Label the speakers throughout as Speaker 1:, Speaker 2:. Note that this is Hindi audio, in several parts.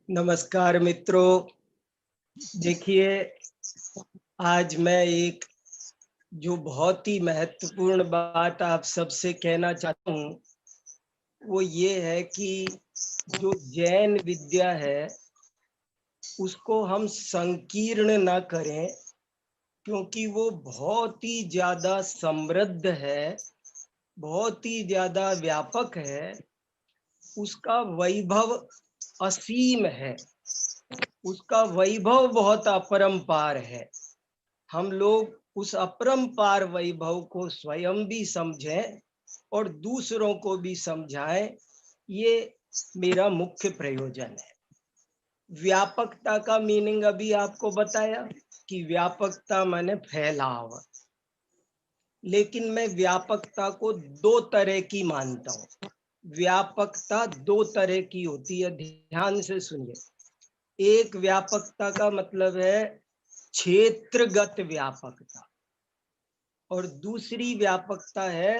Speaker 1: नमस्कार मित्रों। देखिए, आज मैं एक जो बहुत ही महत्वपूर्ण बात आप सबसे कहना चाहता हूँ, वो ये है कि जो जैन विद्या है, उसको हम संकीर्ण ना करें, क्योंकि वो बहुत ही ज़्यादा समृद्ध है, बहुत ही ज़्यादा व्यापक है, उसका वैभव असीम है, उसका वैभव बहुत अपरंपार है। हम लोग उस अपरंपार वैभव को स्वयं भी समझें और दूसरों को भी समझाएं, ये मेरा मुख्य प्रयोजन है। व्यापकता का मीनिंग अभी आपको बताया कि व्यापकता माने फैलाव, लेकिन मैं व्यापकता को दो तरह की मानता हूँ। व्यापकता दो तरह की होती है, ध्यान से सुनिए। एक व्यापकता का मतलब है क्षेत्रगत व्यापकता और दूसरी व्यापकता है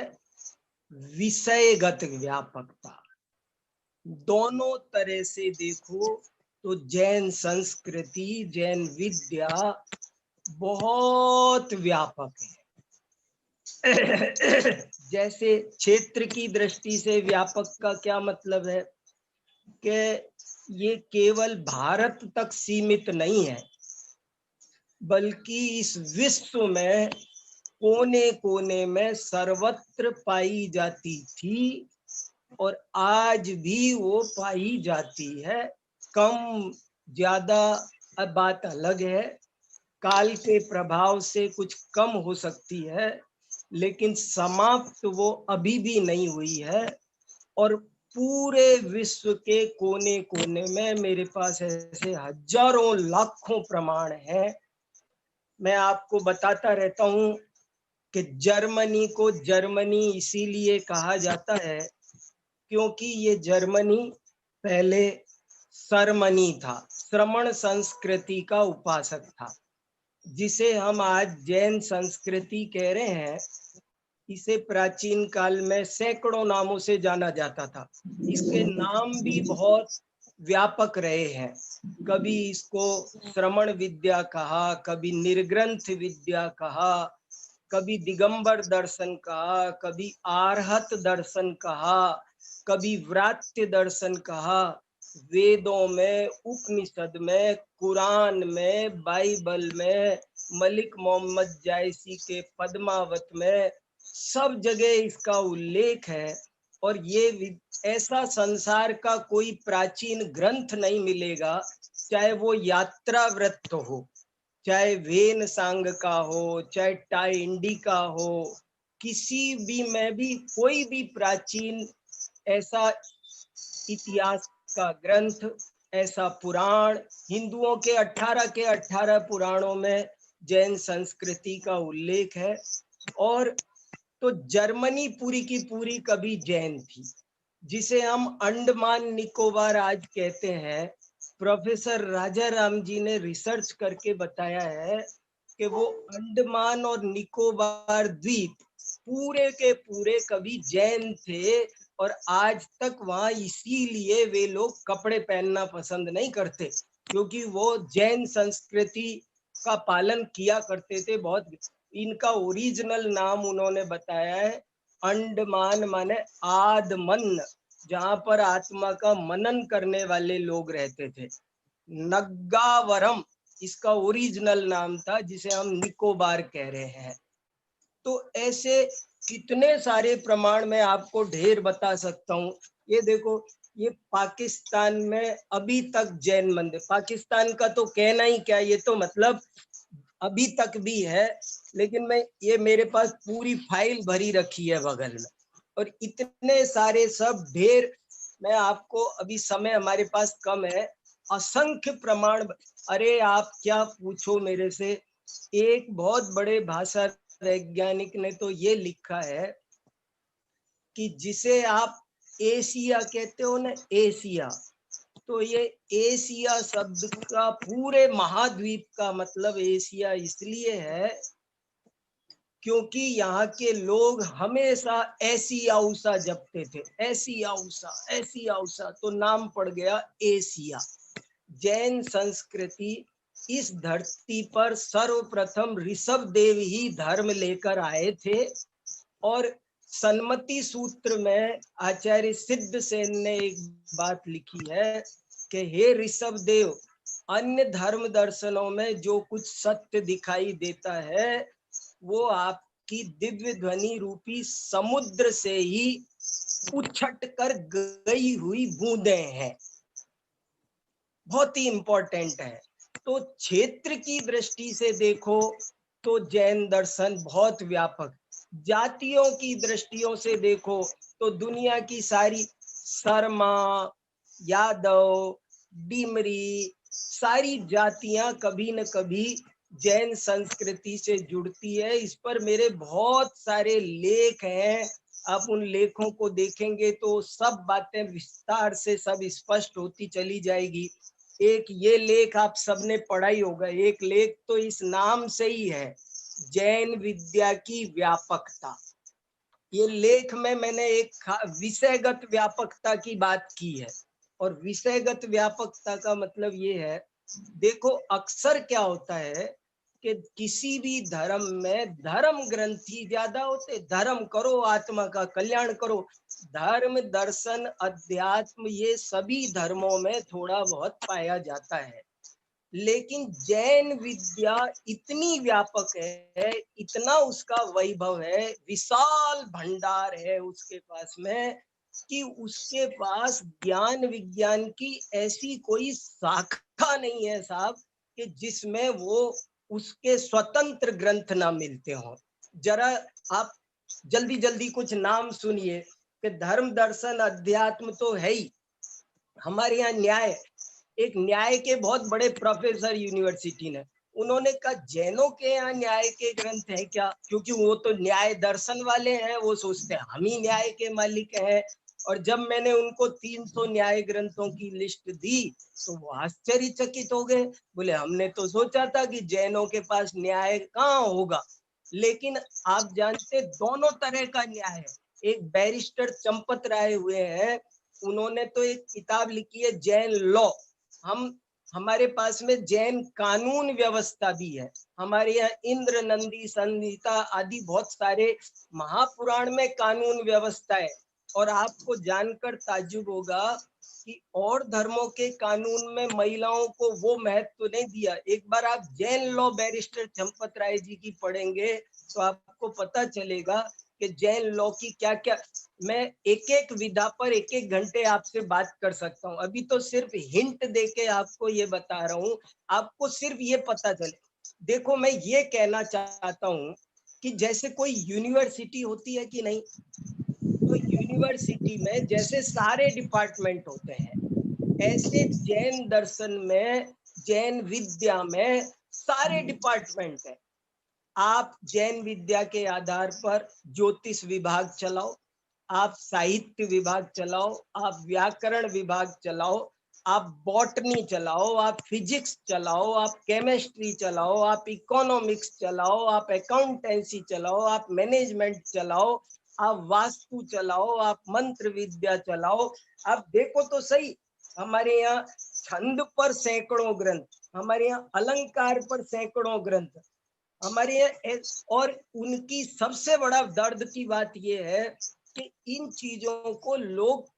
Speaker 1: विषयगत व्यापकता। दोनों तरह से देखो तो जैन संस्कृति, जैन विद्या बहुत व्यापक है। जैसे क्षेत्र की दृष्टि से व्यापक का क्या मतलब है कि ये केवल भारत तक सीमित नहीं है, बल्कि इस विश्व में कोने कोने में सर्वत्र पाई जाती थी और आज भी वो पाई जाती है। कम ज्यादा अब बात अलग है, काल के प्रभाव से कुछ कम हो सकती है, लेकिन समाप्त वो अभी भी नहीं हुई है। और पूरे विश्व के कोने कोने में मेरे पास ऐसे हजारों लाखों प्रमाण हैं। मैं आपको बताता रहता हूँ कि जर्मनी को जर्मनी इसीलिए कहा जाता है क्योंकि ये जर्मनी पहले सरमनी था, श्रमण संस्कृति का उपासक था, जिसे हम आज जैन संस्कृति कह रहे हैं। इसे प्राचीन काल में सैकड़ों नामों से जाना जाता था। इसके नाम भी बहुत व्यापक रहे हैं। कभी इसको श्रमण विद्या कहा, कभी निर्ग्रंथ विद्या कहा, कभी दिगंबर दर्शन कहा, कभी आर्हत दर्शन कहा, कभी व्रात्य दर्शन कहा। वेदों में, उपनिषद में, कुरान में, बाइबल में, मलिक मोहम्मद जायसी के पद्मावत में, सब जगह इसका उल्लेख है। और ये ऐसा संसार का कोई प्राचीन ग्रंथ नहीं मिलेगा, चाहे वो यात्रा वृत्त हो, चाहे वेन सांग का हो, चाहे टाई इंडी का हो, किसी भी में भी कोई भी प्राचीन ऐसा इतिहास का ग्रंथ, ऐसा पुराण, हिंदुओं के 18 के 18 पुराणों में जैन संस्कृति का उल्लेख है। और तो जर्मनी पूरी की पूरी कभी जैन थी, जिसे हम अंडमान निकोबार आज कहते हैं। प्रोफेसर राजा राम जी ने रिसर्च करके बताया है कि वो अंडमान और निकोबार द्वीप पूरे के पूरे कभी जैन थे और आज तक वहां इसीलिए वे लोग कपड़े पहनना पसंद नहीं करते, क्योंकि वो जैन संस्कृति का पालन किया करते थे। बहुत इनका ओरिजिनल नाम उन्होंने बताया है अंडमान माने आदमन, जहां पर आत्मा का मनन करने वाले लोग रहते थे। नग्गावरम इसका ओरिजिनल नाम था, जिसे हम निकोबार कह रहे हैं। तो ऐसे कितने सारे प्रमाण मैं आपको ढेर बता सकता हूँ। ये देखो, ये पाकिस्तान में अभी तक जैन मंदिर, पाकिस्तान का तो कहना ही क्या, ये तो मतलब अभी तक भी है, लेकिन मैं ये मेरे पास पूरी फाइल भरी रखी है बगल में, और इतने सारे सब ढेर मैं आपको, अभी समय हमारे पास कम है, असंख्य प्रमाण। अरे आप क्या पूछो मेरे से। एक बहुत बड़े भाषा वैज्ञानिक ने तो ये लिखा है कि जिसे आप एशिया कहते हो ना, एशिया, तो ये एशिया शब्द का पूरे महाद्वीप का मतलब एशिया इसलिए है क्योंकि यहाँ के लोग हमेशा ऐसी आउसा जपते थे, ऐसी आउसा, ऐसी आउसा, तो नाम पड़ गया एशिया। जैन संस्कृति इस धरती पर सर्वप्रथम ऋषभ देव ही धर्म लेकर आए थे। और सन्मति सूत्र में आचार्य सिद्ध सेन ने एक बात लिखी है कि हे ऋषभ देव, अन्य धर्म दर्शनों में जो कुछ सत्य दिखाई देता है वो आपकी दिव्य ध्वनि रूपी समुद्र से ही उछट कर गई हुई बूंदें हैं। बहुत ही इंपॉर्टेंट है। तो क्षेत्र की दृष्टि से देखो तो जैन दर्शन बहुत व्यापक, जातियों की दृष्टियों से देखो तो दुनिया की सारी शर्मा, यादव, डिमरी, सारी जातियां कभी न कभी जैन संस्कृति से जुड़ती है। इस पर मेरे बहुत सारे लेख हैं, आप उन लेखों को देखेंगे तो सब बातें विस्तार से सब स्पष्ट होती चली जाएगी। एक ये लेख आप सबने पढ़ा ही होगा, एक लेख तो इस नाम से ही है, जैन विद्या की व्यापकता। ये लेख में मैंने एक विषयगत व्यापकता की बात की है। और विषयगत व्यापकता का मतलब ये है, देखो अक्सर क्या होता है कि किसी भी धर्म में धर्म ग्रंथी ज्यादा होते, धर्म करो आत्मा का कल्याण करो। धर्म दर्शन अध्यात्म ये सभी धर्मों में थोड़ा बहुत पाया जाता है, लेकिन जैन विद्या इतनी व्यापक है, इतना उसका वैभव है, विशाल भंडार है उसके पास में, कि उसके पास ज्ञान विज्ञान की ऐसी कोई शाखा नहीं है साहब कि जिसमें वो उसके स्वतंत्र ग्रंथ ना मिलते हों। जरा आप जल्दी जल्दी कुछ नाम सुनिए कि धर्म दर्शन अध्यात्म तो है ही, हमारे यहाँ न्याय, एक न्याय के बहुत बड़े प्रोफेसर यूनिवर्सिटी ने, उन्होंने कहा जैनों के यहाँ न्याय के ग्रंथ है क्या, क्योंकि वो तो न्याय दर्शन वाले हैं, वो सोचते हैं हम ही न्याय के मालिक हैं। और जब मैंने उनको 300 न्याय ग्रंथों की लिस्ट दी तो वो आश्चर्यचकित हो गए, बोले हमने तो सोचा था कि जैनों के पास न्याय कहाँ होगा। लेकिन आप जानते दोनों तरह का न्याय है। एक बैरिस्टर चंपत राय हुए हैं, उन्होंने तो एक किताब लिखी है जैन लॉ। हमारे पास में जैन कानून व्यवस्था भी है। हमारे यहाँ इंद्र नंदी संहिता आदि बहुत सारे महापुराण में कानून व्यवस्था है। और आपको जानकर ताज्जुब होगा कि और धर्मों के कानून में महिलाओं को वो महत्व नहीं दिया। एक बार आप जैन लॉ बैरिस्टर चंपत राय जी की पढ़ेंगे तो आपको पता चलेगा कि जैन लॉ की क्या क्या, मैं एक एक विधा पर एक एक घंटे आपसे बात कर सकता हूँ। अभी तो सिर्फ हिंट देके आपको ये बता रहा हूँ, आपको सिर्फ ये पता चले। देखो मैं ये कहना चाहता हूँ कि जैसे कोई यूनिवर्सिटी होती है कि नहीं, तो यूनिवर्सिटी में जैसे सारे डिपार्टमेंट होते हैं, ऐसे जैन दर्शन में, जैन विद्या में सारे डिपार्टमेंट है। आप जैन विद्या के आधार पर ज्योतिष विभाग चलाओ, आप साहित्य विभाग चलाओ, आप व्याकरण विभाग चलाओ, आप बॉटनी चलाओ, आप फिजिक्स चलाओ, आप केमिस्ट्री चलाओ, आप इकोनॉमिक्स चलाओ, आप अकाउंटेंसी चलाओ, आप मैनेजमेंट चलाओ, आप वास्तु चलाओ, आप मंत्र विद्या चलाओ। आप देखो तो सही, हमारे यहाँ छंद पर सैकड़ों ग्रंथ, हमारे यहाँ अलंकार पर सैकड़ों ग्रंथ, हमारे यहाँ। और उनकी सबसे बड़ा दर्द की बात यह है कि इन चीजों को लोग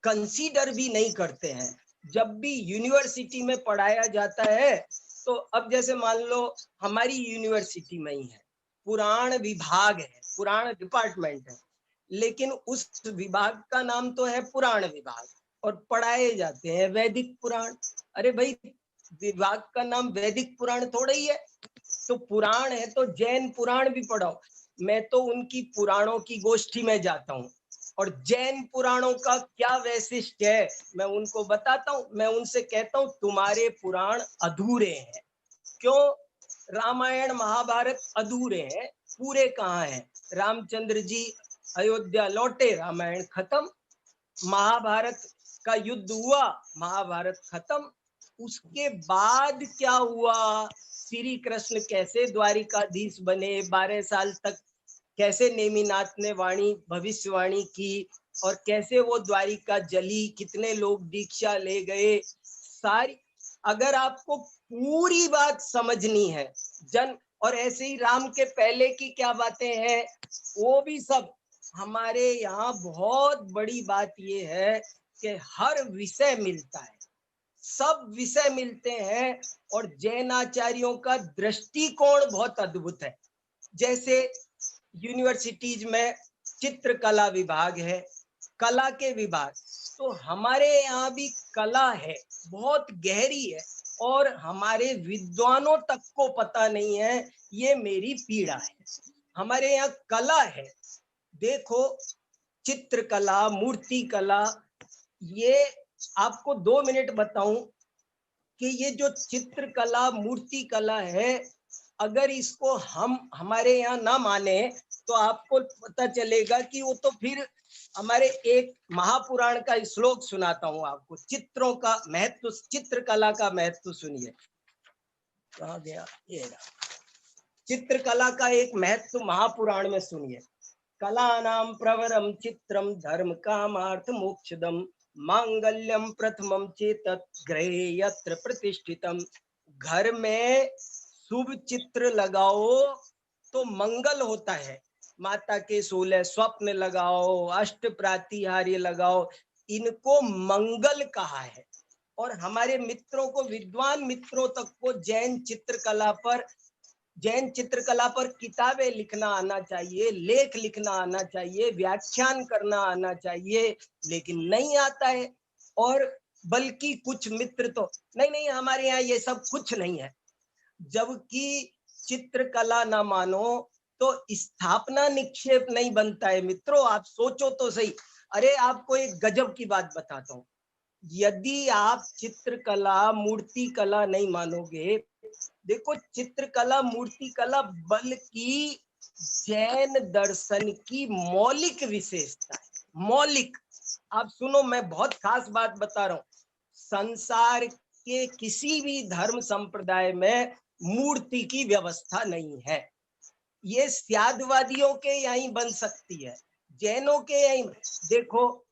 Speaker 1: कंसीडर भी नहीं करते हैं। जब भी यूनिवर्सिटी में पढ़ाया जाता है तो अब जैसे मान लो हमारी यूनिवर्सिटी में ही है, पुराण विभाग है, पुराण डिपार्टमेंट है, लेकिन उस विभाग का नाम तो है पुराण विभाग, और पढ़ाए जाते हैं वैदिक पुराण। अरे भाई, विभाग का नाम वैदिक पुराण थोड़ा ही है, तो पुराण है तो जैन पुराण भी पढ़ो। मैं तो उनकी पुराणों की गोष्ठी में जाता हूँ, और जैन पुराणों का क्या वैशिष्ट है मैं उनको बताता हूँ। मैं उनसे कहता हूँ तुम्हारे पुराण अधूरे हैं। क्यों? रामायण महाभारत अधूरे हैं, पूरे कहाँ हैं? रामचंद्र जी अयोध्या लौटे, रामायण खत्म। महाभारत का युद्ध हुआ, महाभारत खत्म। उसके बाद क्या हुआ? श्री कृष्ण कैसे द्वारिकाधीश बने, 12 साल तक कैसे नेमिनाथ ने वाणी भविष्यवाणी की, और कैसे वो द्वारिका जली, कितने लोग दीक्षा ले गए, सारी अगर आपको पूरी बात समझनी है और ऐसे ही राम के पहले की क्या बातें हैं वो भी सब हमारे यहाँ बहुत बड़ी बात ये है कि हर विषय मिलता है, सब विषय मिलते हैं। और जैन आचार्यों का दृष्टिकोण बहुत अद्भुत है। जैसे यूनिवर्सिटीज में चित्रकला विभाग है, कला के विभाग, तो हमारे यहाँ भी कला है, बहुत गहरी है और हमारे विद्वानों तक को पता नहीं है। ये मेरी पीड़ा है। हमारे यहाँ कला है, देखो चित्रकला, मूर्ति कला। ये आपको 2 मिनट बताऊं कि ये जो चित्रकला, मूर्ति कला है, अगर इसको हम हमारे यहाँ ना माने तो आपको पता चलेगा कि वो तो फिर हमारे एक महापुराण का श्लोक सुनाता हूं आपको। चित्रों का महत्व, चित्रकला का महत्व सुनिए। कहाँ गया ये? चित्रकला का एक महत्व महापुराण में सुनिए। कलानां प्रवरम चित्रम धर्म कामार्थ मोक्षदम मांगल्यम प्रथमम चेतत् गृहे यत्र प्रतिष्ठितम। घर में शुभ चित्र लगाओ तो मंगल होता है। माता के 16 स्वप्न लगाओ, अष्ट प्रातिहार्य लगाओ, इनको मंगल कहा है। और हमारे मित्रों को, विद्वान मित्रों तक को जैन चित्रकला पर किताबें लिखना आना चाहिए, लेख लिखना आना चाहिए, व्याख्यान करना आना चाहिए, लेकिन नहीं आता है। और बल्कि कुछ मित्र तो नहीं हमारे यहाँ ये सब कुछ नहीं है। जबकि चित्रकला ना मानो तो स्थापना निक्षेप नहीं बनता है। मित्रों आप सोचो तो सही। अरे आपको एक गजब की बात बताता हूँ। यदि आप चित्रकला, मूर्ति कला नहीं मानोगे, देखो चित्रकला, मूर्ति कला बल्कि जैन दर्शन की मौलिक विशेषता है। मौलिक, आप सुनो, मैं बहुत खास बात बता रहा हूँ। संसार के किसी भी धर्म संप्रदाय में मूर्ति की व्यवस्था नहीं है। ये स्यादवादियों के यहीं बन सकती है, जैनों के यहीं। देखो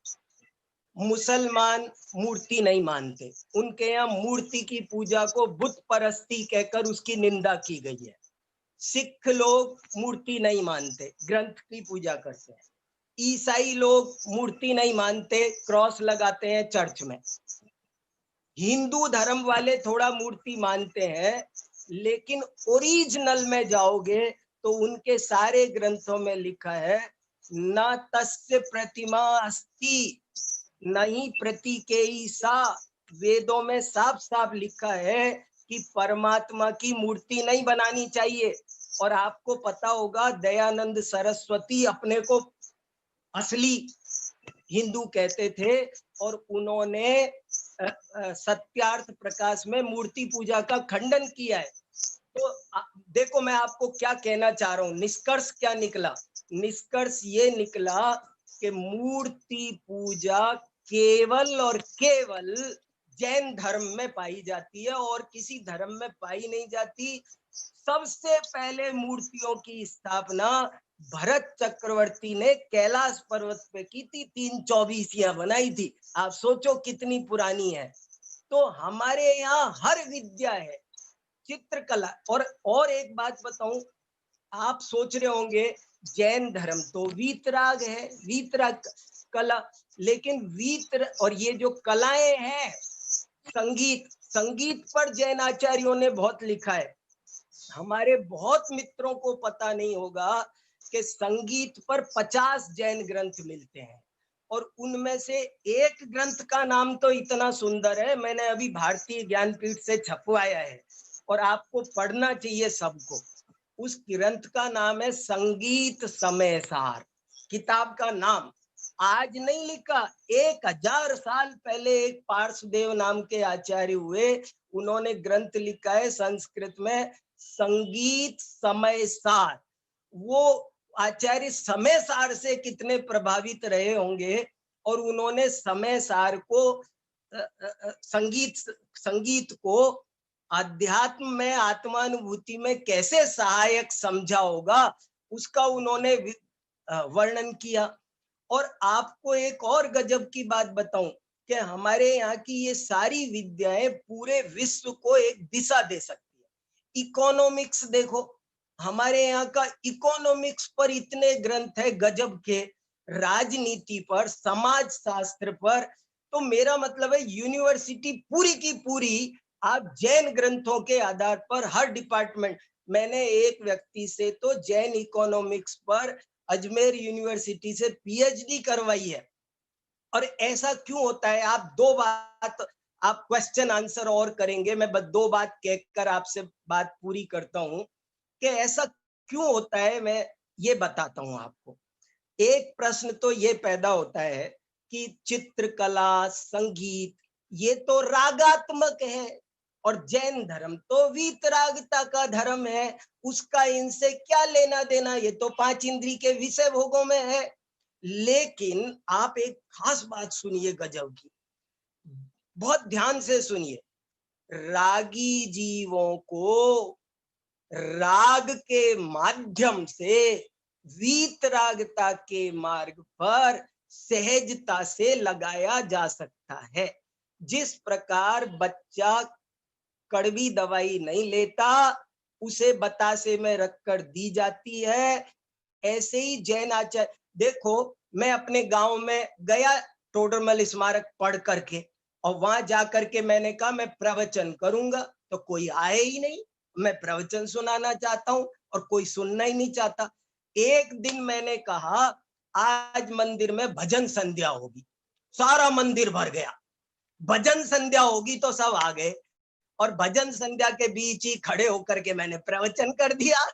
Speaker 1: मुसलमान मूर्ति नहीं मानते, उनके यहाँ मूर्ति की पूजा को बुत परस्ती कहकर उसकी निंदा की गई है। सिख लोग मूर्ति नहीं मानते, ग्रंथ की पूजा करते हैं। ईसाई लोग मूर्ति नहीं मानते, क्रॉस लगाते हैं चर्च में। हिंदू धर्म वाले थोड़ा मूर्ति मानते हैं, लेकिन ओरिजिनल में जाओगे तो उनके सारे ग्रंथों में लिखा है न तस्य प्रतिमा अस्ति, नहीं प्रतीकेयी सा। वेदों में साफ साफ लिखा है कि परमात्मा की मूर्ति नहीं बनानी चाहिए। और आपको पता होगा दयानंद सरस्वती अपने को असली हिंदू कहते थे और उन्होंने सत्यार्थ प्रकाश में मूर्ति पूजा का खंडन किया है। तो देखो मैं आपको क्या कहना चाह रहा हूँ, निष्कर्ष क्या निकला? निष्कर्ष ये निकला कि मूर्ति पूजा केवल और केवल जैन धर्म में पाई जाती है और किसी धर्म में पाई नहीं जाती। सबसे पहले मूर्तियों की स्थापना भरत चक्रवर्ती ने कैलाश पर्वत पे की थी, 3 चौबीसियां बनाई थी। आप सोचो कितनी पुरानी है। तो हमारे यहाँ हर विद्या है, चित्रकला। और एक बात बताऊं, आप सोच रहे होंगे जैन धर्म तो वीतराग है, वीतराग कला, लेकिन और ये जो कलाएं हैं, संगीत पर जैन आचार्यों ने बहुत लिखा है। हमारे बहुत मित्रों को पता नहीं होगा कि संगीत पर 50 जैन ग्रंथ मिलते हैं और उनमें से एक ग्रंथ का नाम तो इतना सुंदर है, मैंने अभी भारतीय ज्ञानपीठ से छपवाया है और आपको पढ़ना चाहिए सबको। उस ग्रंथ का नाम है संगीत समय सार। किताब का नाम आज नहीं लिखा, 1000 साल पहले एक पार्श्वदेव नाम के आचार्य हुए, उन्होंने ग्रंथ लिखा है संस्कृत में, संगीत समय सार। वो आचार्य समय सार से कितने प्रभावित रहे होंगे और उन्होंने समय सार को, संगीत को अध्यात्म में, आत्मानुभूति में कैसे सहायक समझा होगा, उसका उन्होंने वर्णन किया। और आपको एक और गजब की बात बताऊं, कि हमारे यहाँ की ये सारी विद्याएं पूरे विश्व को एक दिशा दे सकती है। इकोनॉमिक्स देखो, हमारे यहाँ का इकोनॉमिक्स पर इतने ग्रंथ है गजब के, राजनीति पर, समाज शास्त्र पर। तो मेरा मतलब है यूनिवर्सिटी पूरी की पूरी आप जैन ग्रंथों के आधार पर हर डिपार्टमेंट, मैंने एक व्यक्ति से तो जैन इकोनॉमिक्स पर अजमेर यूनिवर्सिटी से पीएचडी करवाई है। और ऐसा क्यों होता है? आप दो बात, आप क्वेश्चन आंसर और करेंगे, मैं बस दो बात कहकर आपसे बात पूरी करता हूं कि ऐसा क्यों होता है। मैं ये बताता हूं आपको। एक प्रश्न तो ये पैदा होता है कि चित्रकला, संगीत, ये तो रागात्मक है और जैन धर्म तो वीतरागता का धर्म है, उसका इनसे क्या लेना देना, ये तो पांच इंद्री के विषय भोगों में है। लेकिन आप एक खास बात सुनिए गजब की, बहुत ध्यान से सुनिए। रागी जीवों को राग के माध्यम से वीतरागता के मार्ग पर सहजता से लगाया जा सकता है। जिस प्रकार बच्चा कड़वी दवाई नहीं लेता, उसे बतासे में रखकर दी जाती है, ऐसे ही जैन आचार्य देखो। मैं अपने गांव में गया टोडरमल स्मारक पढ़ करके, और वहां जाकर के मैंने कहा मैं प्रवचन करूंगा, तो कोई आए ही नहीं। मैं प्रवचन सुनाना चाहता हूं और कोई सुनना ही नहीं चाहता। एक दिन मैंने कहा आज मंदिर में भजन संध्या होगी, सारा मंदिर भर गया। भजन संध्या होगी तो सब आ गए, और भजन संध्या के बीच ही खड़े होकर के मैंने प्रवचन कर दिया,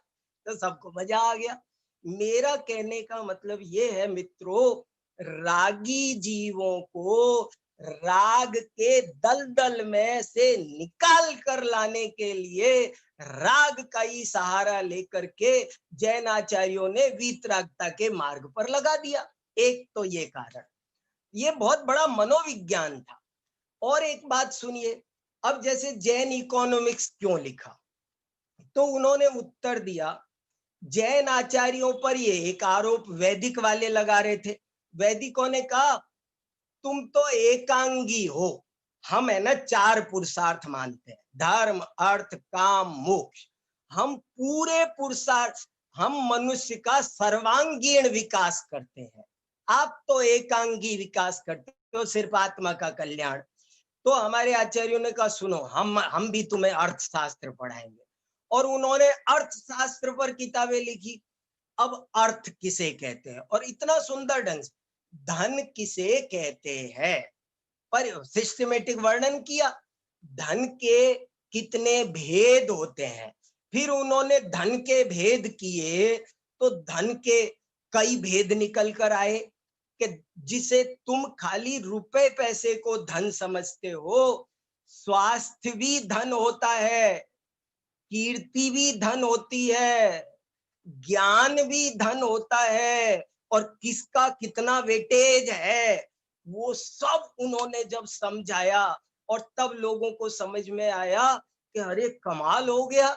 Speaker 1: तो सबको मजा आ गया। मेरा कहने का मतलब ये है मित्रों, रागी जीवों को राग के दलदल में से निकाल कर लाने के लिए राग का ही सहारा लेकर के जैन आचार्यों ने वीतरागता के मार्ग पर लगा दिया। एक तो ये कारण, ये बहुत बड़ा मनोविज्ञान था। और एक बात सुनिए, अब जैसे जैन इकोनॉमिक्स क्यों लिखा, तो उन्होंने उत्तर दिया, जैन आचार्यों पर ये एक आरोप वैदिक वाले लगा रहे थे। वैदिकों ने कहा तुम तो एकांगी हो, हम है ना चार पुरुषार्थ मानते हैं, धर्म, अर्थ, काम, मोक्ष। हम पूरे पुरुषार्थ, हम मनुष्य का सर्वांगीण विकास करते हैं। आप तो एकांगी विकास करते हो, सिर्फ आत्मा का कल्याण। तो हमारे आचार्यों ने कहा सुनो, हम भी तुम्हें अर्थशास्त्र पढ़ाएंगे, और उन्होंने अर्थशास्त्र पर किताबें लिखी। अब अर्थ किसे कहते हैं, और इतना सुंदर ढंग से धन किसे कहते हैं, पर सिस्टमेटिक वर्णन किया। धन के कितने भेद होते हैं, फिर उन्होंने धन के भेद किए, तो धन के कई भेद निकल कर आए कि जिसे तुम खाली रुपए पैसे को धन समझते हो, स्वास्थ्य भी धन होता है, कीर्ति भी धन होती है, ज्ञान भी धन होता है, और किसका कितना वेटेज है, वो सब उन्होंने जब समझाया, और तब लोगों को समझ में आया कि अरे कमाल हो गया,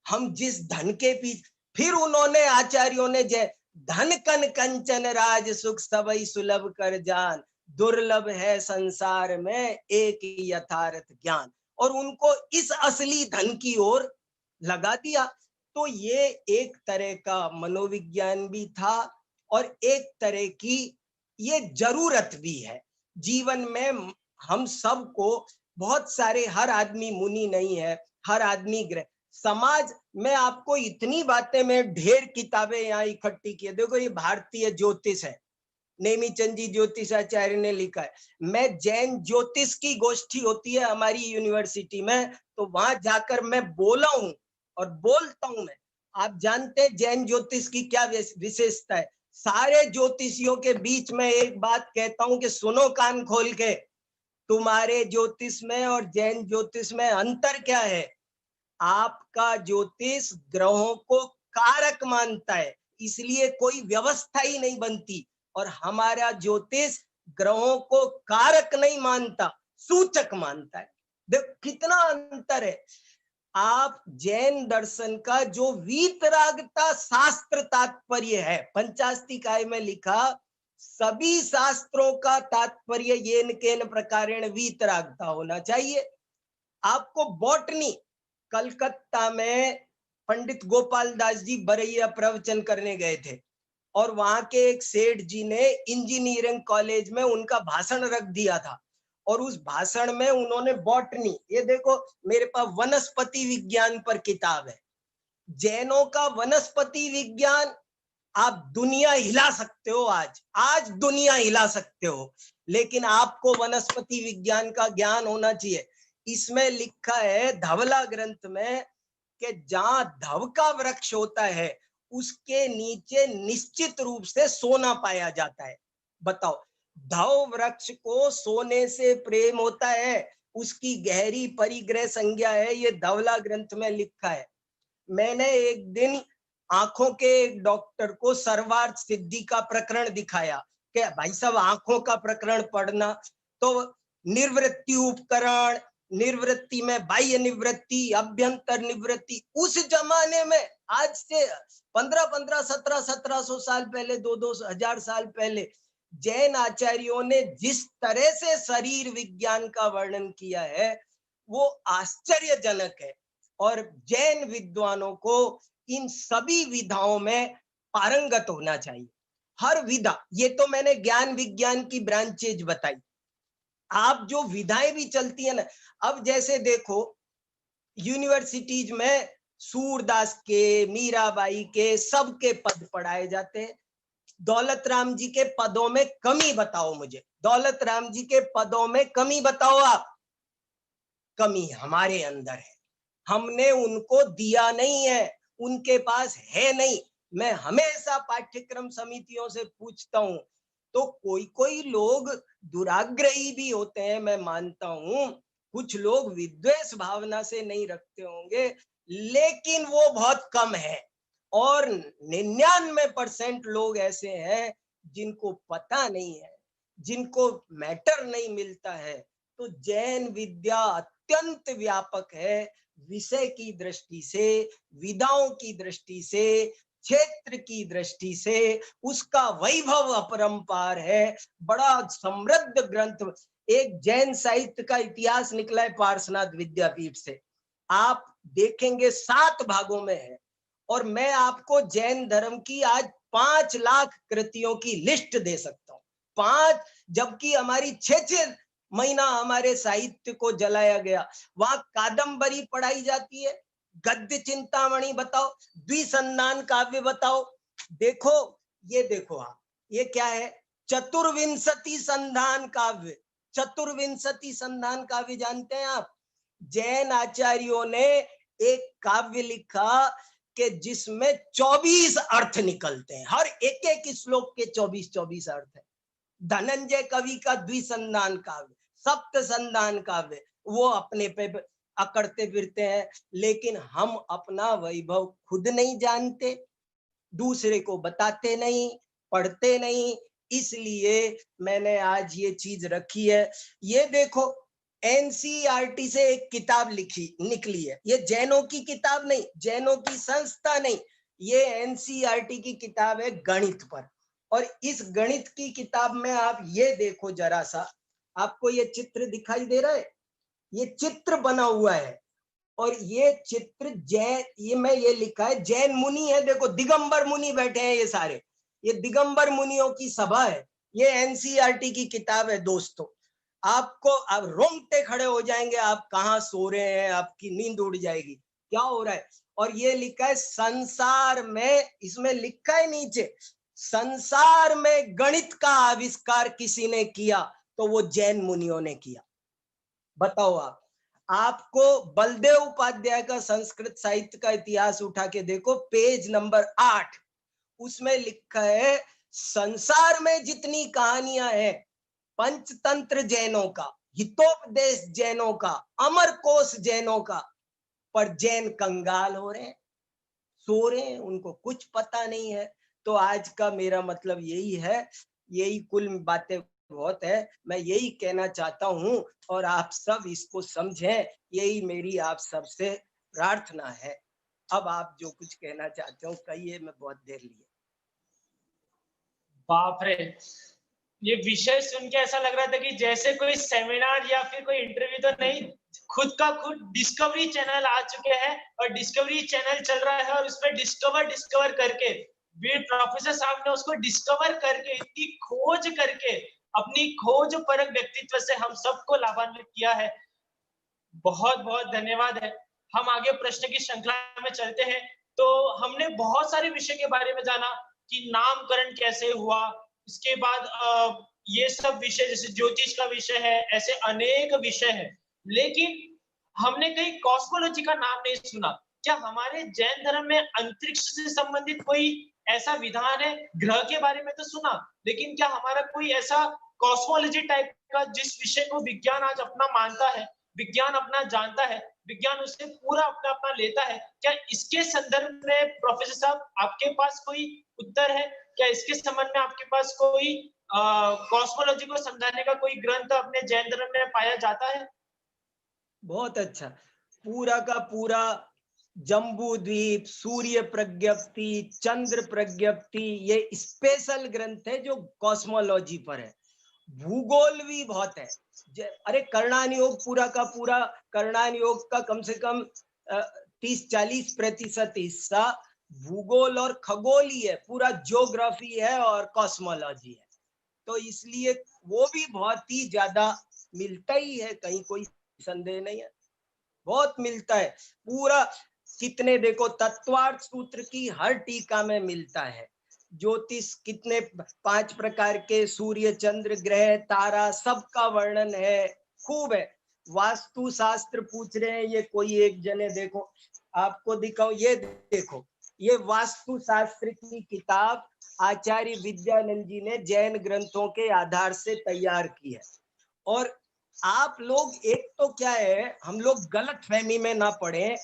Speaker 1: हम जिस धन के पीछे। फिर उन्होंने आचार्यों ने जय धन कन कंचन राज सुख सबई सुलभ कर जान, दुर्लभ है संसार में एक यथार्थ ज्ञान, और उनको इस असली धन की ओर लगा दिया। तो ये एक तरह का मनोविज्ञान भी था, और एक तरह की ये जरूरत भी है जीवन में। हम सबको बहुत सारे, हर आदमी मुनि नहीं है, हर आदमी ग्रह समाज में। आपको इतनी बातें, में ढेर किताबें यहाँ इकट्ठी की है। देखो ये भारतीय ज्योतिष है, नेमीचंद जी ज्योतिषाचार्य ने लिखा है। मैं जैन ज्योतिष की गोष्ठी होती है हमारी यूनिवर्सिटी में, तो वहां जाकर मैं बोला हूं और बोलता हूं मैं। आप जानते हैं जैन ज्योतिष की क्या विशेषता है? सारे ज्योतिषियों के बीच में एक बात कहता हूं कि सुनो कान खोल के, तुम्हारे ज्योतिष में और जैन ज्योतिष में अंतर क्या है? आपका ज्योतिष ग्रहों को कारक मानता है, इसलिए कोई व्यवस्था ही नहीं बनती, और हमारा ज्योतिष ग्रहों को कारक नहीं मानता, सूचक मानता है। देखो कितना अंतर है। आप जैन दर्शन का जो वीतरागता शास्त्र तात्पर्य है, पंचास्तिकाय में लिखा, सभी शास्त्रों का तात्पर्य येन केन प्रकारेण वीतरागता होना चाहिए। आपको बॉटनी, कलकत्ता में पंडित गोपाल दास जी बरैया प्रवचन करने गए थे और वहां के एक सेठ जी ने इंजीनियरिंग कॉलेज में उनका भाषण रख दिया था और उस भाषण में उन्होंने बॉटनी, ये देखो मेरे पास वनस्पति विज्ञान पर किताब है, जैनों का वनस्पति विज्ञान, आप दुनिया हिला सकते हो, आज दुनिया हिला सकते हो, लेकिन आपको वनस्पति विज्ञान का ज्ञान होना चाहिए। इसमें लिखा है धवला ग्रंथ में कि जहां धव का वृक्ष होता है उसके नीचे निश्चित रूप से सोना पाया जाता है। बताओ, धव वृक्ष को सोने से प्रेम होता है, उसकी गहरी परिग्रह संज्ञा है, ये धवला ग्रंथ में लिखा है। मैंने एक दिन आंखों के एक डॉक्टर को सर्वार्थ सिद्धि का प्रकरण दिखाया कि भाई साहब आंखों का प्रकरण पढ़ना, तो निर्वृत्ति उपकरण, निर्वृत्ति में बाह्य निवृत्ति, अभ्यंतर निवृत्ति, उस जमाने में आज से 1500 1700 साल पहले, 2000 साल पहले जैन आचार्यों ने जिस तरह से शरीर विज्ञान का वर्णन किया है वो आश्चर्यजनक है। और जैन विद्वानों को इन सभी विधाओं में पारंगत होना चाहिए, हर विधा। ये तो मैंने ज्ञान विज्ञान की ब्रांचेज बताई। आप जो विधाएं भी चलती है ना, अब जैसे देखो यूनिवर्सिटीज में सूरदास के, मीराबाई के, सबके पद पढ़ाए जाते हैं। दौलत राम जी के पदों में कमी बताओ मुझे, दौलत राम जी के पदों में कमी बताओ आप। कमी हमारे अंदर है, हमने उनको दिया नहीं है, उनके पास है नहीं। मैं हमेशा पाठ्यक्रम समितियों से पूछता हूं, तो कोई कोई लोग दुराग्रही भी होते हैं, मैं मानता हूं कुछ लोग विद्वेष भावना से नहीं रखते होंगे, लेकिन वो बहुत कम है। और 99% लोग ऐसे हैं जिनको पता नहीं है, जिनको मैटर नहीं मिलता है। तो जैन विद्या अत्यंत व्यापक है, विषय की दृष्टि से, विधाओं की दृष्टि से, क्षेत्र की दृष्टि से उसका वैभव अपरंपार है, बड़ा समृद्ध ग्रंथ। एक जैन साहित्य का इतिहास निकला है पार्श्वनाथ विद्यापीठ से, आप देखेंगे 7 भागों में है। और मैं आपको जैन धर्म की आज 5 लाख कृतियों की लिस्ट दे सकता हूँ, 5, जबकि हमारी 6 महीना हमारे साहित्य को जलाया गया। वहां कादंबरी पढ़ाई जाती है, गद्य चिंतामणि बताओ, द्विसंधान काव्य बताओ। देखो, ये देखो आप, ये क्या है, चतुर्विंशति संधान काव्य। चतुर्विंशति संधान काव्य जानते हैं आप? जैन आचार्यों ने एक काव्य लिखा कि जिसमें 24 अर्थ निकलते हैं, हर एक एक श्लोक के 24 अर्थ है। धनंजय कवि का द्विसंधान काव्य, सप्त संधान काव्य, वो अपने पे अकड़ते फिरते हैं, लेकिन हम अपना वैभव खुद नहीं जानते, दूसरे को बताते नहीं, पढ़ते नहीं। इसलिए मैंने आज ये चीज रखी है। ये देखो, एनसीईआरटी से एक किताब निकली है, ये जैनों की किताब नहीं, जैनों की संस्था नहीं, ये एनसीईआरटी की किताब है गणित पर। और इस गणित की किताब में आप ये देखो जरा सा, आपको ये चित्र दिखाई दे रहा है, ये चित्र बना हुआ है और ये चित्र जैन, ये मैं ये लिखा है जैन मुनि है, देखो दिगंबर मुनि बैठे हैं ये सारे, ये दिगंबर मुनियों की सभा है। ये एनसीईआरटी की किताब है दोस्तों, आपको अब रोंगटे खड़े हो जाएंगे, आप कहाँ सो रहे हैं, आपकी नींद उड़ जाएगी, क्या हो रहा है। और ये लिखा है संसार में, इसमें लिखा है नीचे, संसार में गणित का आविष्कार किसी ने किया तो वो जैन मुनियों ने किया। बताओ आप, आपको बलदेव उपाध्याय का संस्कृत साहित्य का इतिहास उठा के देखो, पेज नंबर 8, उसमें लिखा है संसार में जितनी कहानियां हैं, पंचतंत्र जैनों का, हितोपदेश जैनों का, अमरकोश जैनों का, पर जैन कंगाल हो रहे हैं, सो रहे हैं, उनको कुछ पता नहीं है। तो आज का मेरा मतलब यही है, यही कुल बातें बहुत है, मैं यही कहना चाहता हूं और आप सब इसको समझें, यही मेरी आप सबसे प्रार्थना है। अब आप जो कुछ कहना चाहते हो कहिए, मैं बहुत देर लिए।
Speaker 2: बाप रे, ये विषय सुन के ऐसा लग रहा था कि जैसे कोई सेमिनार या फिर कोई इंटरव्यू तो नहीं, खुद का खुद डिस्कवरी चैनल आ चुके हैं और डिस्कवरी चैनल चल रहा है और उसमें डिस्कवर करके वे प्रोफेसर साहब ने उसको डिस्कवर करके इतनी खोज करके अपनी खोज परक व्यक्तित्व से हम सबको लाभान्वित किया है। बहुत बहुत धन्यवाद है। हम आगे प्रश्न की श्रृंखला में चलते हैं। तो हमने बहुत सारे विषय के बारे में जाना कि नामकरण कैसे हुआ, इसके बाद ये सब विषय जैसे ज्योतिष का विषय है, ऐसे अनेक विषय हैं। लेकिन हमने कहीं कॉस्मोलॉजी का नाम नहीं सुना। क्या हमारे जैन धर्म में अंतरिक्ष से संबंधित कोई ऐसा विधान है? ग्रह के बारे में तो सुना, लेकिन क्या हमारा कोई ऐसा कॉस्मोलॉजी टाइप का जिस विषय को विज्ञान आज अपना मानता है, विज्ञान अपना जानता है, विज्ञान उससे पूरा अपना लेता है? क्या इसके संदर्भ में प्रोफेसर साहब आपके पास कोई उत्तर है? क्या इसके संबंध में आपके पास कोई कॉस्मोलॉजी को समझाने का कोई ग्रंथ अपने जैन धर्म में पाया जाता है?
Speaker 1: बहुत अच्छा। पूरा का पूरा जम्बू द्वीप, सूर्य प्रज्ञप्ति, चंद्र प्रज्ञप्ति, ये स्पेशल ग्रंथ है जो कॉस्मोलॉजी पर है। भूगोल भी बहुत है। अरे कर्णान योग पूरा का पूरा, कर्णान योग का कम से कम 30-40% हिस्सा भूगोल और खगोल ही है, पूरा ज्योग्राफी है और कॉस्मोलॉजी है। तो इसलिए वो भी बहुत ही ज्यादा मिलता ही है, कहीं कोई संदेह नहीं है, बहुत मिलता है। पूरा कितने देखो, तत्वार्थ सूत्र की हर टीका में मिलता है। ज्योतिष कितने 5 प्रकार के, सूर्य चंद्र ग्रह तारा सबका वर्णन है, खूब है। वास्तु शास्त्र पूछ रहे हैं, ये कोई एक जने देखो, आपको दिखाओ, ये देखो, ये वास्तु शास्त्र की किताब आचार्य विद्यानंद जी ने जैन ग्रंथों के आधार से तैयार की है। और आप लोग, एक तो क्या है, हम लोग गलत फहमी में ना पड़े।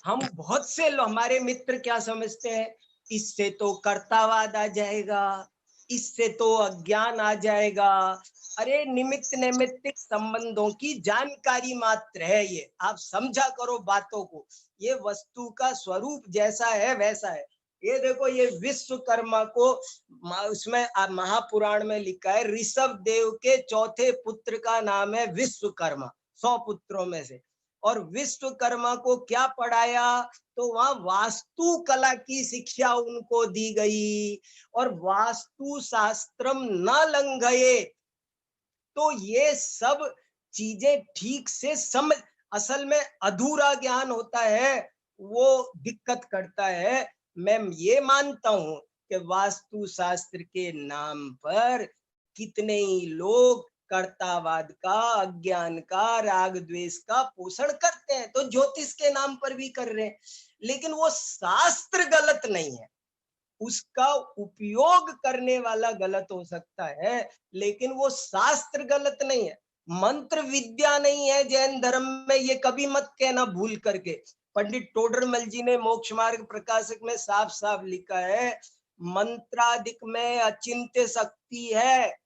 Speaker 1: हम बहुत से हमारे मित्र क्या समझते हैं, इससे तो कर्तावाद आ जाएगा, इससे तो अज्ञान आ जाएगा। अरे निमित्त नैमित्तिक संबंधों की जानकारी मात्र है ये, आप समझा करो बातों को। ये वस्तु का स्वरूप जैसा है वैसा है। ये देखो, ये विश्वकर्मा को उसमें महापुराण में लिखा है, ऋषभ देव के चौथे पुत्र का नाम है विश्वकर्मा, 100 पुत्रों में से। और विश्वकर्मा को क्या पढ़ाया, तो वहां वास्तु कला की शिक्षा उनको दी गई। और वास्तु शास्त्रम न लंघये, तो ये सब चीजें ठीक से समझ, असल में अधूरा ज्ञान होता है, वो दिक्कत करता है। मैं ये मानता हूं कि वास्तु शास्त्र के नाम पर कितने ही लोग कर्तावाद का, अज्ञान का, राग द्वेष का पोषण करते हैं, तो ज्योतिष के नाम पर भी कर रहे हैं। लेकिन वो शास्त्र गलत नहीं है, उसका उपयोग करने वाला गलत हो सकता है, लेकिन वो शास्त्र गलत नहीं है। मंत्र विद्या नहीं है जैन धर्म में, ये कभी मत कहना भूल करके। पंडित टोडरमल जी ने मोक्ष मार्ग प्रकाशक में साफ साफ लिखा है, मंत्रादिक में अचिंत्य शक्ति है,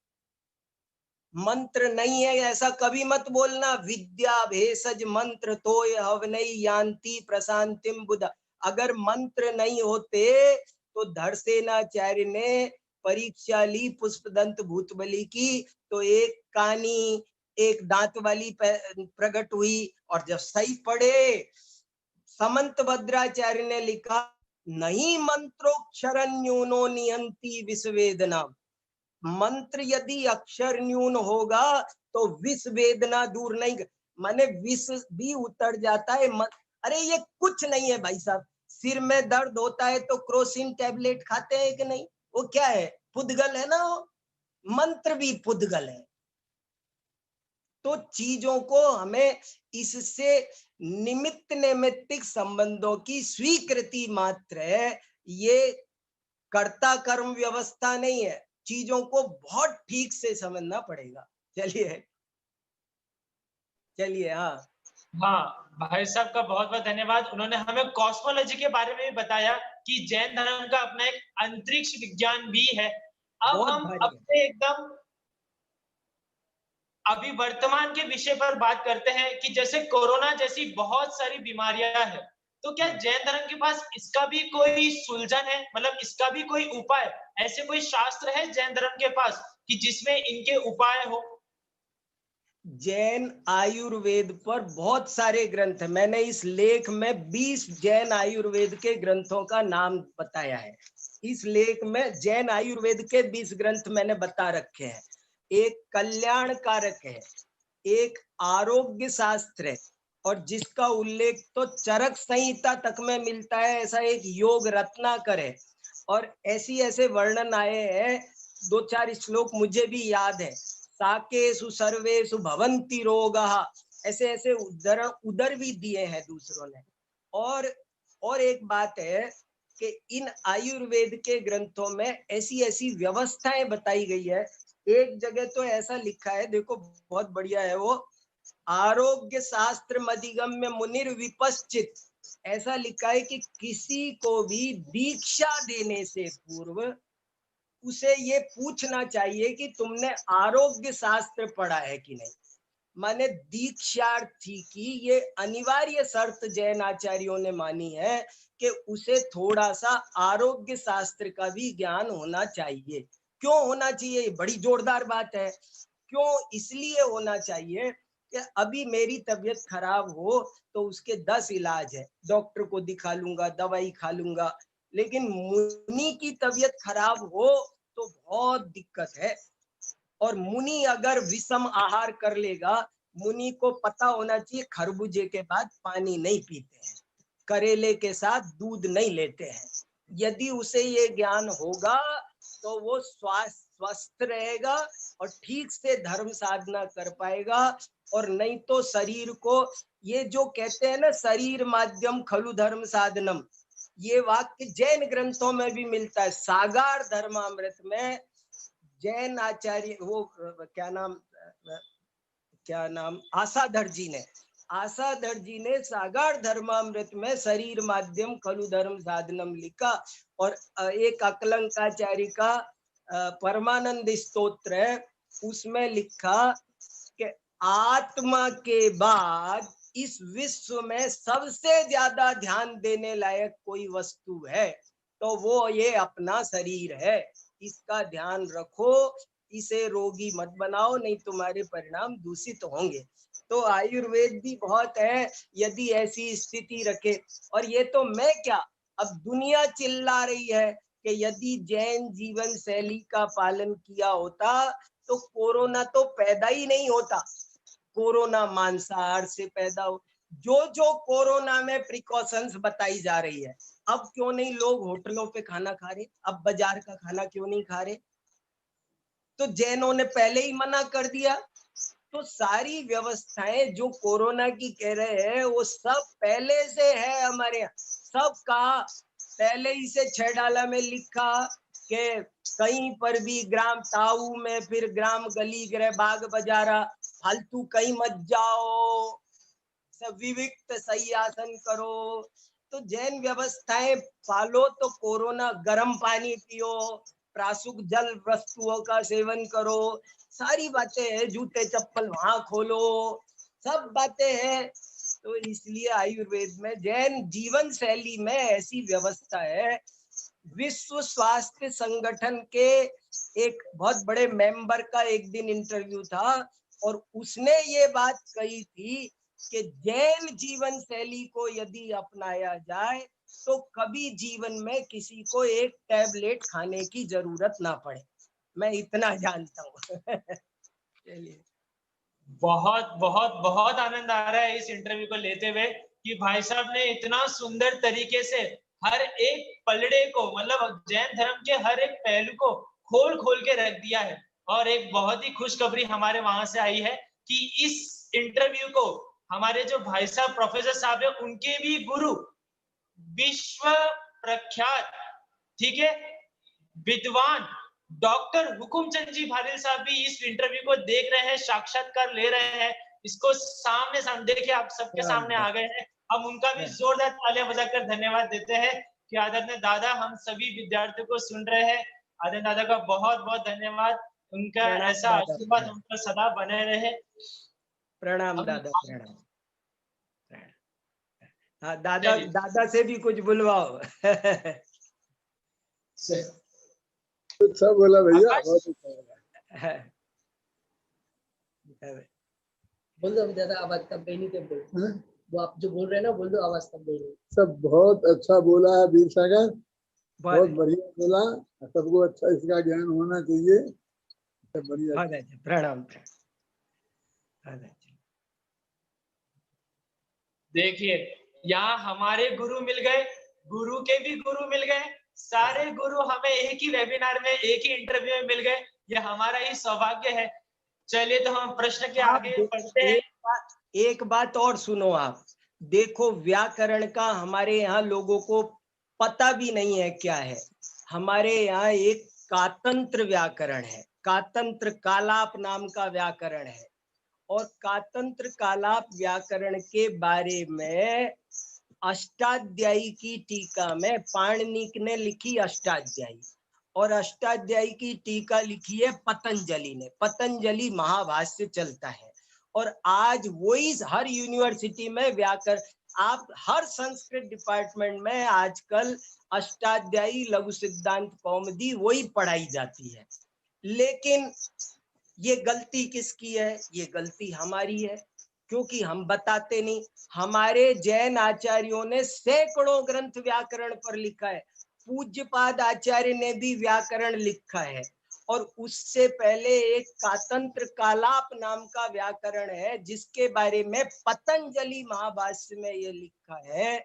Speaker 1: मंत्र नहीं है, ऐसा कभी मत बोलना। विद्या भेषज मंत्र तोय हवनई यान्ति प्रशांतिम बुध। अगर मंत्र नहीं होते तो धड़सेनाचार्य ने परीक्षा ली पुष्पदंत भूतबली की, तो एक कानी एक दांत वाली प्रकट हुई। और जब सही पढ़े, समंत भद्राचार्य ने लिखा, नहीं मंत्रोक्षर न्यूनो नियंती विश्वेदना। मंत्र यदि अक्षर न्यून होगा तो विष वेदना दूर नहीं, माने विष भी उतर जाता है। अरे ये कुछ नहीं है भाई साहब, सिर में दर्द होता है तो क्रोसिन टैबलेट खाते हैं कि नहीं, वो क्या है, पुद्गल है ना, वो मंत्र भी पुद्गल है। तो चीजों को हमें इससे निमित्त नैमित्तिक संबंधों की स्वीकृति मात्र है, ये कर्ता कर्म व्यवस्था नहीं है। चीजों को बहुत ठीक से समझना पड़ेगा। चलिए चलिए। हाँ
Speaker 2: हाँ, भाई साहब का बहुत बहुत धन्यवाद। उन्होंने हमें कॉस्मोलॉजी के बारे में भी बताया कि जैन धर्म का अपना एक अंतरिक्ष विज्ञान भी है। अब
Speaker 1: बहुत
Speaker 2: हम
Speaker 1: भारी है।
Speaker 2: अपने एकदम अभी वर्तमान के विषय पर बात करते हैं कि जैसे कोरोना जैसी बहुत सारी बीमारियां हैं, तो क्या जैन धर्म के पास इसका भी कोई सुलझन है, मतलब इसका भी कोई उपाय, ऐसे कोई शास्त्र है जैन धर्म के पास कि जिसमें इनके उपाय हो?
Speaker 1: जैन आयुर्वेद पर बहुत सारे ग्रंथ है। मैंने इस लेख में 20 जैन आयुर्वेद के ग्रंथों का नाम बताया है। इस लेख में जैन आयुर्वेद के 20 ग्रंथ मैंने बता रखे हैं। एक कल्याण कारक है, एक आरोग्य शास्त्र है, और जिसका उल्लेख तो चरक संहिता तक में मिलता है, ऐसा एक योग रत्नाकर है। और ऐसे वर्णन आए हैं, 2-4 श्लोक मुझे भी याद है। साकेषु सर्वेषु भवन्ति रोगाः, ऐसे उदर भी दिए हैं दूसरों ने। और एक बात है कि इन आयुर्वेद के ग्रंथों में ऐसी व्यवस्थाएं बताई गई है। एक जगह तो ऐसा लिखा है, देखो बहुत बढ़िया है वो, आरोग्य शास्त्र मधिगम्य मुनिर विपश्चित, ऐसा लिखा है कि किसी को भी दीक्षा देने से पूर्व उसे ये पूछना चाहिए कि तुमने आरोग्य शास्त्र पढ़ा है कि नहीं। माने दीक्षार्थी की ये अनिवार्य शर्त जैन आचार्यों ने मानी है कि उसे थोड़ा सा आरोग्य शास्त्र का भी ज्ञान होना चाहिए। क्यों होना चाहिए? बड़ी जोरदार बात है। क्यों? इसलिए होना चाहिए कि अभी मेरी तबीयत खराब हो तो उसके 10 इलाज है, डॉक्टर को दिखा लूंगा, दवाई खा लूंगा। लेकिन मुनि की तबीयत खराब हो तो बहुत दिक्कत है। और मुनि अगर विषम आहार कर लेगा, मुनि को पता होना चाहिए खरबूजे के बाद पानी नहीं पीते हैं, करेले के साथ दूध नहीं लेते हैं। यदि उसे ये ज्ञान होगा तो वो स्वस्थ रहेगा और ठीक से धर्म साधना कर पाएगा। और नहीं तो शरीर को, ये जो कहते हैं ना, शरीर माध्यम खलु धर्म साधनम, ये वाक्य जैन ग्रंथों में भी मिलता है। सागार धर्मामृत में जैन आचार्य, वो क्या नाम आसाधर जी ने सागार धर्मामृत में शरीर माध्यम खलु धर्म साधनम लिखा। और एक अकलंकाचार्य का परमानंद स्तोत्र है, उसमें लिखा कि आत्मा के बाद इस विश्व में सबसे ज्यादा ध्यान देने लायक कोई वस्तु है तो वो ये अपना शरीर है। इसका ध्यान रखो, इसे रोगी मत बनाओ, नहीं तुम्हारे परिणाम दूषित होंगे। तो आयुर्वेद भी बहुत है यदि ऐसी स्थिति रखे। और ये तो मैं क्या, अब दुनिया चिल्ला रही है कि यदि जैन जीवन शैली का पालन किया होता तो कोरोना तो पैदा ही नहीं होता। कोरोना मांसाहार से पैदा हो, जो कोरोना में प्रिकॉशंस बताई जा रही है, अब क्यों नहीं लोग होटलों पे खाना खा रहे? अब बाजार का खाना क्यों नहीं खा रहे? तो जैनों ने पहले ही मना कर दिया। तो सारी व्यवस्थाएं जो कोरोना की कह रहे हैं वो सब पहले से है हमारे यहाँ। सब कहा पहले ही से 6 डाला में लिखा कि कहीं पर भी ग्राम ताऊ में, फिर ग्राम गली गृह बाग बजारा, फालतू कहीं मत जाओ, सब विविक्त सही करो। तो जैन व्यवस्थाएं पालो तो कोरोना, गर्म पानी पियो, प्रासुक जल वस्तुओं का सेवन करो, सारी बातें हैं। जूते चप्पल वहां खोलो, सब बातें हैं। तो इसलिए आयुर्वेद में, जैन जीवन शैली में ऐसी व्यवस्था है। विश्व स्वास्थ्य संगठन के एक बहुत बड़े मेंबर का एक दिन इंटरव्यू था और उसने ये बात कही थी कि जैन जीवन शैली को यदि अपनाया जाए तो कभी जीवन में किसी को एक टैबलेट खाने की जरूरत ना पड़े। मैं इतना जानता हूँ। चलिए,
Speaker 2: बहुत बहुत बहुत आनंद आ रहा है इस इंटरव्यू को लेते हुए कि भाई साहब ने इतना सुंदर तरीके से हर एक पलड़े को, मतलब जैन धर्म के हर एक पहलू को खोल खोल के रख दिया है। और एक बहुत ही खुशखबरी हमारे वहां से आई है कि इस इंटरव्यू को हमारे जो भाई साहब प्रोफेसर साहब है, उनके भी गुरु, विश्व प्रख्यात, ठीक है, विद्वान डॉक्टर हुकुमचंद जी भारिल साहब भी इस इंटरव्यू को देख रहे हैं, साक्षात्कार ले रहे हैं, इसको सामने सामने देखिए, आप सबके सामने आ गए हैं। हम उनका भी जोरदार तालियां बजाकर धन्यवाद देते हैं कि आदरणीय दादा हम सभी विद्यार्थियों को सुन रहे हैं। आदरणीय दादा का बहुत बहुत धन्यवाद, उनका
Speaker 1: प्रणाम
Speaker 2: ऐसा
Speaker 1: दादा,
Speaker 2: आशीर्वाद हम पर सदा बने रहे।
Speaker 1: प्रणाम
Speaker 2: हम
Speaker 1: दादा, प्रणाम। हाँ, दादा से भी कुछ बुलवाओ।
Speaker 3: अच्छा बोला भैया, बहुत अच्छा बोला।
Speaker 4: बोल दो दादा, आवाज तब गई नहीं, तब बोल। वो आप जो बोल रहे हैं ना, बोल दो, आवाज तब गई नहीं।
Speaker 3: सब बहुत अच्छा बोला है वीर सागर, बहुत
Speaker 1: बहुत
Speaker 3: बढ़िया बोला। सबको अच्छा इसका ज्ञान होना चाहिए। सब बढ़िया।
Speaker 1: अच्छा, प्रणाम।
Speaker 2: देखिए, यहाँ हमारे गुरु मिल गए, गुरु के भी गुरु मिल गए, सारे गुरु हमें एक ही वेबिनार में, एक ही इंटरव्यू में मिल गए। ये हमारा ही सौभाग्य है। चलिए तो हम प्रश्न के आगे बढ़ते हैं।
Speaker 1: एक बात और सुनो आप, देखो व्याकरण का हमारे यहाँ लोगों को पता भी नहीं है क्या है। हमारे यहाँ एक कातंत्र व्याकरण है, कातंत्र कालाप नाम का व्याकरण है। और कातंत्र कालाप व्याकरण के बारे में अष्टाध्यायी की टीका में पाणिनि ने लिखी अष्टाध्यायी, और अष्टाध्यायी की टीका लिखी है पतंजलि ने। पतंजलि महाभाष्य चलता है, और आज वही हर यूनिवर्सिटी में व्याकरण, आप हर संस्कृत डिपार्टमेंट में आजकल अष्टाध्यायी, लघु सिद्धांत कौमुदी वही पढ़ाई जाती है। लेकिन ये गलती किसकी है? ये गलती हमारी है, क्योंकि हम बताते नहीं। हमारे जैन आचार्यों ने सैकड़ों ग्रंथ व्याकरण पर लिखा है, पूज्यपाद आचार्य ने भी व्याकरण लिखा है। और उससे पहले एक कातंत्र कालाप नाम का व्याकरण है, जिसके बारे में पतंजलि महाभाष्य में ये लिखा है,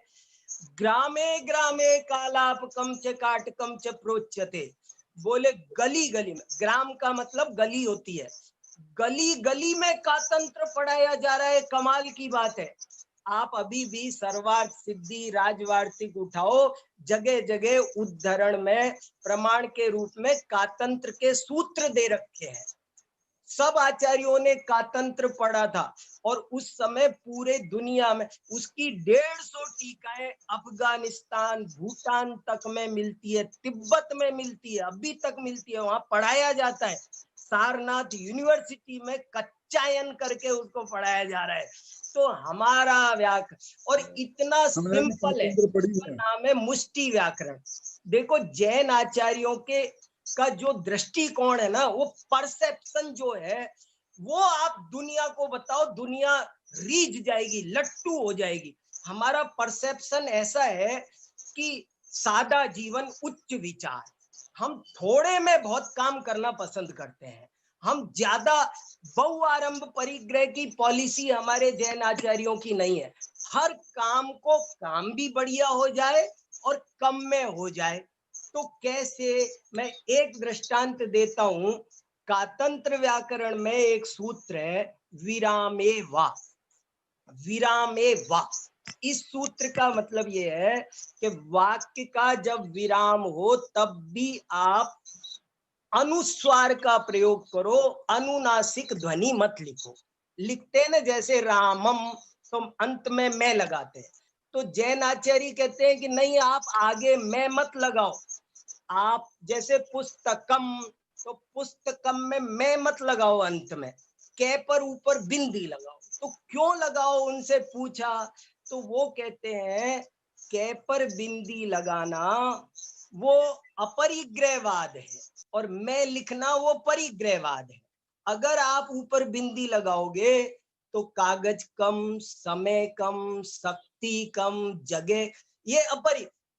Speaker 1: ग्रामे ग्रामे कालापकम च काटकम च प्रोच्यते। बोले गली गली में, ग्राम का मतलब गली होती है, गली गली में कातंत्र पढ़ाया जा रहा है। कमाल की बात है। आप अभी भी सर्वार्थ सिद्धि राजवार्तिक उठाओ, जगह जगह उद्धरण में प्रमाण के रूप में कातंत्र के सूत्र दे रखे हैं। सब आचार्यों ने कातंत्र पढ़ा था, और उस समय पूरे दुनिया में उसकी 150 टीकाएं अफगानिस्तान, भूटान तक में मिलती है, तिब्बत में मिलती है, अभी तक मिलती है, वहां पढ़ाया जाता है। सारनाथ यूनिवर्सिटी में कच्चायन करके उसको पढ़ाया जा रहा है। तो हमारा व्याकरण और इतना सिंपल है, उसका नाम है मुष्टि व्याकरण। देखो जैन आचार्यों के का जो दृष्टिकोण है ना, वो परसेप्शन जो है, वो आप दुनिया को बताओ, दुनिया रीझ जाएगी, लट्टू हो जाएगी। हमारा परसेप्शन ऐसा है कि सादा जीवन, उच्च विचार। हम थोड़े में बहुत काम करना पसंद करते हैं। हम ज्यादा बहुआरंभ परिग्रह की पॉलिसी हमारे जैन आचार्यों की नहीं है। हर काम को काम भी बढ़िया हो जाए और कम में हो जाए। तो कैसे, मैं एक दृष्टांत देता हूं। कातंत्र व्याकरण में एक सूत्र है विरामे वा। विरामे वा, इस सूत्र का मतलब ये है कि वाक्य का जब विराम हो तब भी आप अनुस्वार का प्रयोग करो, अनुनासिक ध्वनि मत लिखो। लिखते हैं ना जैसे रामम, तो अंत में मैं लगाते हैं। तो जैन आचार्य कहते हैं कि नहीं, आप आगे मैं मत लगाओ। आप जैसे पुस्तकम, तो पुस्तकम में मैं मत लगाओ, अंत में कै पर ऊपर बिंदी लगाओ। तो क्यों लगाओ, उनसे पूछा, तो वो कहते हैं कै पर बिंदी लगाना वो अपरिग्रहवाद है, और मैं लिखना वो परिग्रहवाद है। अगर आप ऊपर बिंदी लगाओगे तो कागज कम, समय कम, शक्ति कम, जगह, ये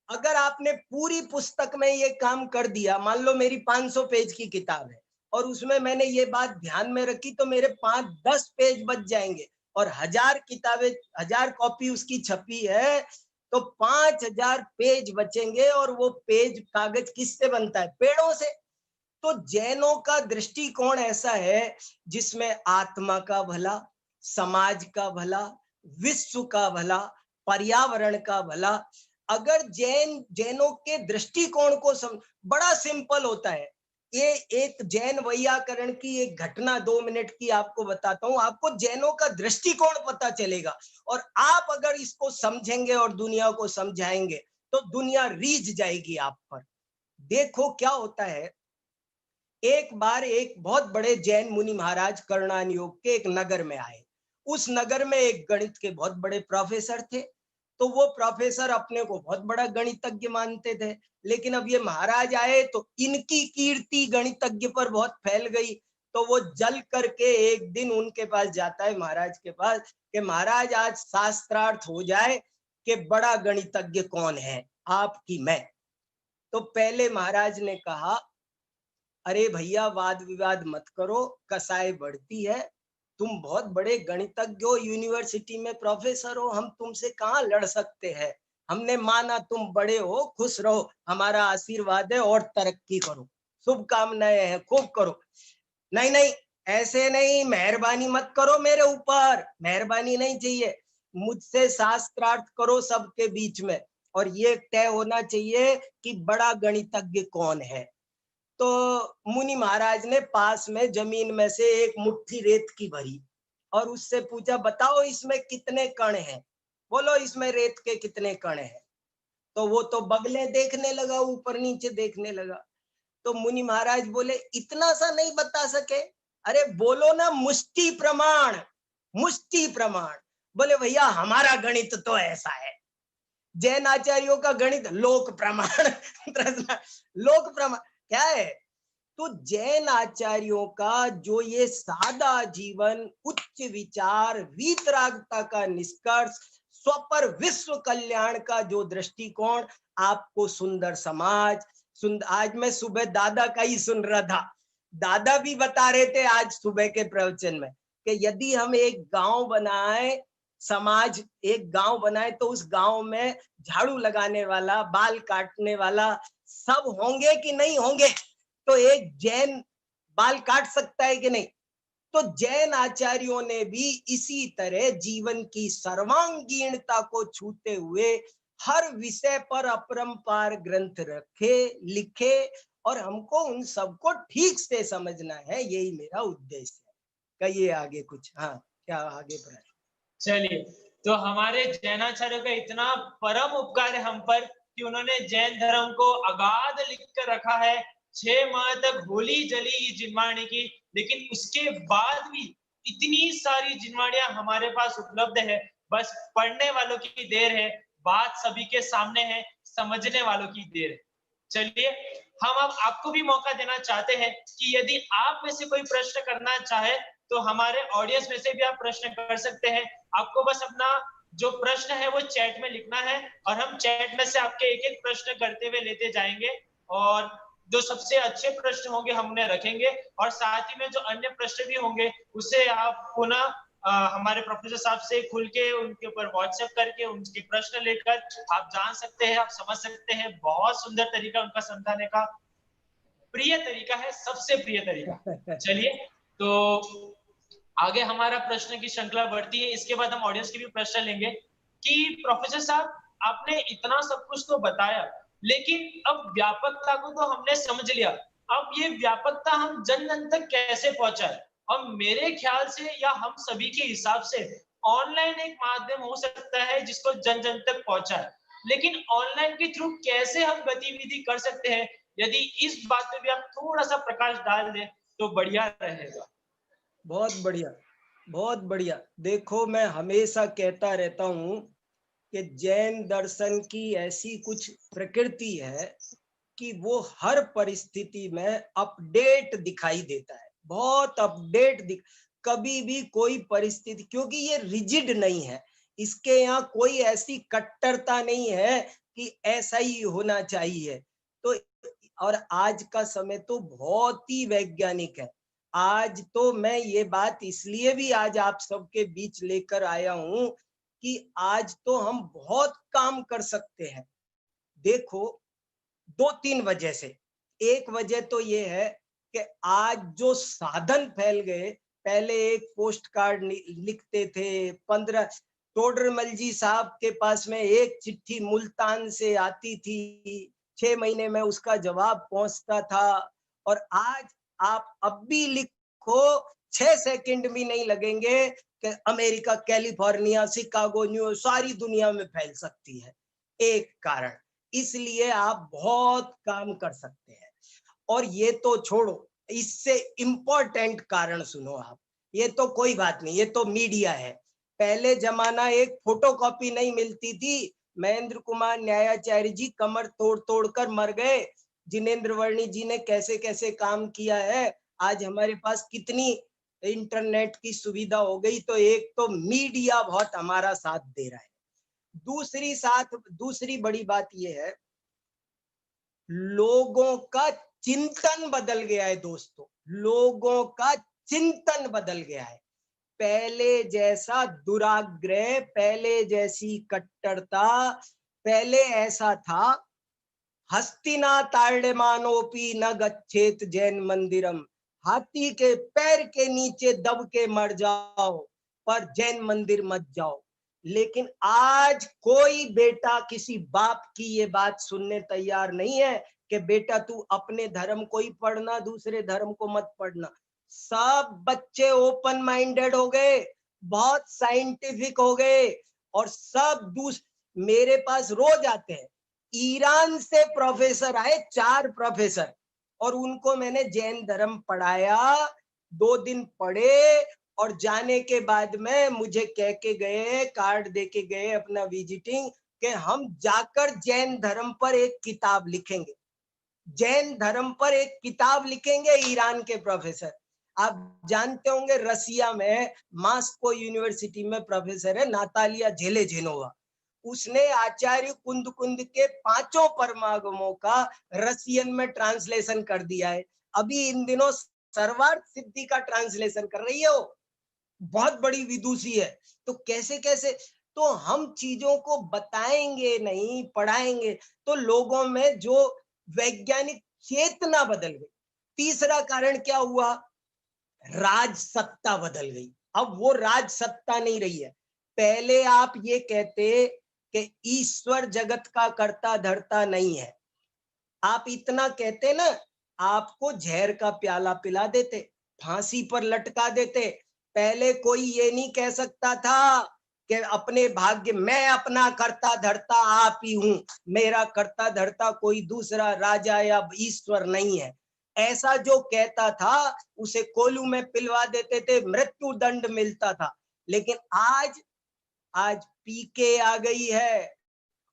Speaker 1: अगर आपने पूरी पुस्तक में ये काम कर दिया, मान लो मेरी 500 पेज की किताब है और उसमें मैंने ये बात ध्यान में रखी, तो मेरे 5-10 पेज बच जाएंगे। और 1000 किताबें, 1000 कॉपी उसकी छपी है, तो 5000 पेज बचेंगे। और वो पेज, कागज किससे बनता है? पेड़ों से। तो जैनों का दृष्टिकोण ऐसा है जिसमें आत्मा का भला, समाज का भला, विश्व का भला, पर्यावरण का भला। अगर जैनों के दृष्टिकोण को बड़ा सिंपल होता है। ये एक जैन वैयाकरण की एक घटना 2 मिनट की आपको बताता हूं, आपको जैनों का दृष्टिकोण पता चलेगा। और आप अगर इसको समझेंगे और दुनिया को समझाएंगे तो दुनिया रीझ जाएगी आप पर। देखो क्या होता है, एक बार एक बहुत बड़े जैन मुनि महाराज कर्णान योग के एक नगर में आए। उस नगर में एक गणित के बहुत बड़े प्रोफेसर थे। तो वो प्रोफेसर अपने को बहुत बड़ा गणितज्ञ मानते थे, लेकिन अब ये महाराज आए तो इनकी कीर्ति गणितज्ञ पर बहुत फैल गई। तो वो जल करके एक दिन उनके पास जाता है, महाराज के पास, कि महाराज आज शास्त्रार्थ हो जाए कि बड़ा गणितज्ञ कौन है, आप की मैं। तो पहले महाराज ने कहा, अरे भैया वाद विवाद मत करो, कसाई बढ़ती है, तुम बहुत बड़े गणितज्ञ हो, यूनिवर्सिटी में प्रोफेसर हो, हम तुमसे कहाँ लड़ सकते हैं, हमने माना तुम बड़े हो, खुश रहो, हमारा आशीर्वाद है और तरक्की करो, शुभकामनाएं हैं, खूब करो। नहीं नहीं, ऐसे नहीं, मेहरबानी मत करो मेरे ऊपर, मेहरबानी नहीं चाहिए, मुझसे शास्त्रार्थ करो सबके बीच में, और ये तय होना चाहिए कि बड़ा गणितज्ञ कौन है। तो मुनि महाराज ने पास में जमीन में से एक मुट्ठी रेत की भरी और उससे पूछा, बताओ इसमें कितने कण हैं, बोलो इसमें रेत के कितने कण हैं। तो वो तो बगले देखने लगा, ऊपर नीचे देखने लगा। तो मुनि महाराज बोले, इतना सा नहीं बता सके, अरे बोलो ना मुष्टि प्रमाण, मुष्टि प्रमाण। बोले भैया हमारा गणित तो ऐसा है, जैन आचार्यों का गणित लोक प्रमाण लोक प्रमाण क्या है? तो जैन आचार्यों का जो ये सादा जीवन, उच्च विचार, वीतरागता का निष्कर्ष, स्वपर विश्व कल्याण का जो दृष्टिकोण, आपको सुंदर समाज, आज मैं सुबह दादा का ही सुन रहा था, दादा भी बता रहे थे आज सुबह के प्रवचन में कि यदि हम एक गांव बनाए, समाज एक गांव बनाए, तो उस गांव में झाड़ू लगाने वाला, बाल काटने वाला सब होंगे कि नहीं होंगे? तो एक जैन बाल काट सकता है कि नहीं? तो जैन आचार्यों ने भी इसी तरह जीवन की सर्वांगीणता को छूते हुए हर विषय पर अपरंपार ग्रंथ रखे, लिखे, और हमको उन सबको ठीक से समझना है, यही मेरा उद्देश्य है। कहिए आगे कुछ। हाँ, क्या आगे प्रश्न?
Speaker 2: चलिए, तो हमारे जैनाचार्यों का इतना परम उपकार है हम पर कि उन्होंने जैन धर्म को अगाध लिख कर रखा है। 6 माह तक होली जली जिनवाणी की, लेकिन उसके बाद भी इतनी सारी जिनवाणियां हमारे पास उपलब्ध है, बस पढ़ने वालों की देर है, बात सभी के सामने है, समझने वालों की देर है। चलिए, हम अब आपको भी मौका देना चाहते हैं कि यदि आप में से कोई प्रश्न करना चाहे तो हमारे ऑडियंस में से भी आप प्रश्न कर सकते हैं। आपको बस अपना जो प्रश्न है वो चैट में लिखना है और हम चैट में से आपके एक एक प्रश्न करते हुए लेते जाएंगे, और जो सबसे अच्छे प्रश्न होंगे हम उन्हें रखेंगे, और साथ ही में जो अन्य प्रश्न भी होंगे उसे आप पुनः हमारे प्रोफेसर साहब से खुल के उनके ऊपर व्हाट्सएप करके उनके प्रश्न लेकर आप जान सकते हैं, आप समझ सकते हैं। बहुत सुंदर तरीका उनका समझाने का, प्रिय तरीका है, सबसे प्रिय तरीका। चलिए, तो आगे हमारा प्रश्न की श्रृंखला बढ़ती है। इसके बाद हम ऑडियंस के भी प्रश्न लेंगे कि प्रोफेसर साहब, आपने इतना सब कुछ तो बताया, लेकिन अब व्यापकता को तो हमने समझ लिया, अब ये व्यापकता हम जन जन तक कैसे पहुंचाए? अब मेरे ख्याल से या हम सभी के हिसाब से ऑनलाइन एक माध्यम हो सकता है जिसको जन जन तक पहुंचाए, लेकिन ऑनलाइन के थ्रू कैसे हम गतिविधि कर सकते हैं? यदि इस बात पे भी आप थोड़ा सा प्रकाश डाल दें तो बढ़िया रहेगा।
Speaker 1: बहुत बढ़िया, बहुत बढ़िया। देखो, मैं हमेशा कहता रहता हूँ कि जैन दर्शन की ऐसी कुछ प्रकृति है कि वो हर परिस्थिति में अपडेट दिखाई देता है, बहुत अपडेट कभी भी कोई परिस्थिति, क्योंकि ये रिजिड नहीं है, इसके यहाँ कोई ऐसी कट्टरता नहीं है कि ऐसा ही होना चाहिए। तो और आज का समय तो बहुत ही वैज्ञानिक है। आज तो मैं ये बात इसलिए भी आज आप सबके बीच लेकर आया हूं कि आज तो हम बहुत काम कर सकते हैं। देखो, 2-3 वजह से। एक वजह तो ये है कि आज जो साधन फैल गए, पहले एक पोस्ट कार्ड लिखते थे, 15 टोडरमल जी साहब के पास में एक चिट्ठी मुल्तान से आती थी, 6 महीने में उसका जवाब पहुंचता था, और आज आप अब भी लिखो 6 सेकंड भी नहीं लगेंगे कि अमेरिका, कैलिफोर्निया, शिकागो, न्यूयॉर्क, सारी दुनिया में फैल सकती है। एक कारण, इसलिए आप बहुत काम कर सकते हैं। और ये तो छोड़ो, इससे इंपॉर्टेंट कारण सुनो आप, ये तो कोई बात नहीं, ये तो मीडिया है। पहले जमाना एक फोटोकॉपी नहीं मिलती थी। महेंद्र कुमार न्यायाचार्य जी कमर तोड़ तोड़ कर मर गए। जिनेंद्र वर्णी जी ने कैसे कैसे काम किया है। आज हमारे पास कितनी इंटरनेट की सुविधा हो गई। तो एक तो मीडिया बहुत हमारा साथ दे रहा है। दूसरी बड़ी बात यह है, लोगों का चिंतन बदल गया है दोस्तों। लोगों का चिंतन बदल गया है। पहले जैसा दुराग्रह, पहले जैसी कट्टरता, पहले ऐसा था, हस्तिना ताड़मानोपी न गच्छेत जैन मंदिरम, हाथी के पैर के नीचे दब के मर जाओ पर जैन मंदिर मत जाओ। लेकिन आज कोई बेटा किसी बाप की ये बात सुनने तैयार नहीं है कि बेटा तू अपने धर्म को ही पढ़ना, दूसरे धर्म को मत पढ़ना। सब बच्चे ओपन माइंडेड हो गए, बहुत साइंटिफिक हो गए, और सब मेरे पास रोज आते हैं। ईरान से प्रोफेसर आए, 4 प्रोफेसर, और उनको मैंने जैन धर्म पढ़ाया। 2 दिन पढ़े और जाने के बाद में मुझे कह के गए, कार्ड दे के गए अपना विजिटिंग, कि हम जाकर जैन धर्म पर एक किताब लिखेंगे। जैन धर्म पर एक किताब लिखेंगे ईरान के प्रोफेसर। आप जानते होंगे रसिया में मॉस्को यूनिवर्सिटी में प्रोफेसर है नातालिया जेलेजेनोवा। उसने आचार्य कुंद के 5 परमागमों का रसियन में ट्रांसलेशन कर दिया है। अभी इन दिनों सर्वार्थ सिद्धि का ट्रांसलेशन कर रही है वो, बहुत बड़ी विदुषी है। तो कैसे कैसे, तो हम चीजों को बताएंगे नहीं, पढ़ाएंगे तो लोगों में जो वैज्ञानिक चेतना बदल गई। तीसरा कारण क्या हुआ, राज सत्ता बदल गई। अब वो राज सत्ता नहीं रही है। पहले आप ये कहते कि ईश्वर जगत का कर्ता धर्ता नहीं है, आप इतना कहते ना, आपको जहर का प्याला पिला देते, फांसी पर लटका देते। पहले कोई ये नहीं कह सकता था कि अपने भाग्य, मैं अपना कर्ता धर्ता आप ही हूं, मेरा कर्ता धर्ता कोई दूसरा राजा या ईश्वर नहीं है। ऐसा जो कहता था उसे कोलू में पिलवा देते थे, मृत्यु दंड मिलता था। लेकिन आज पीके आ गई है,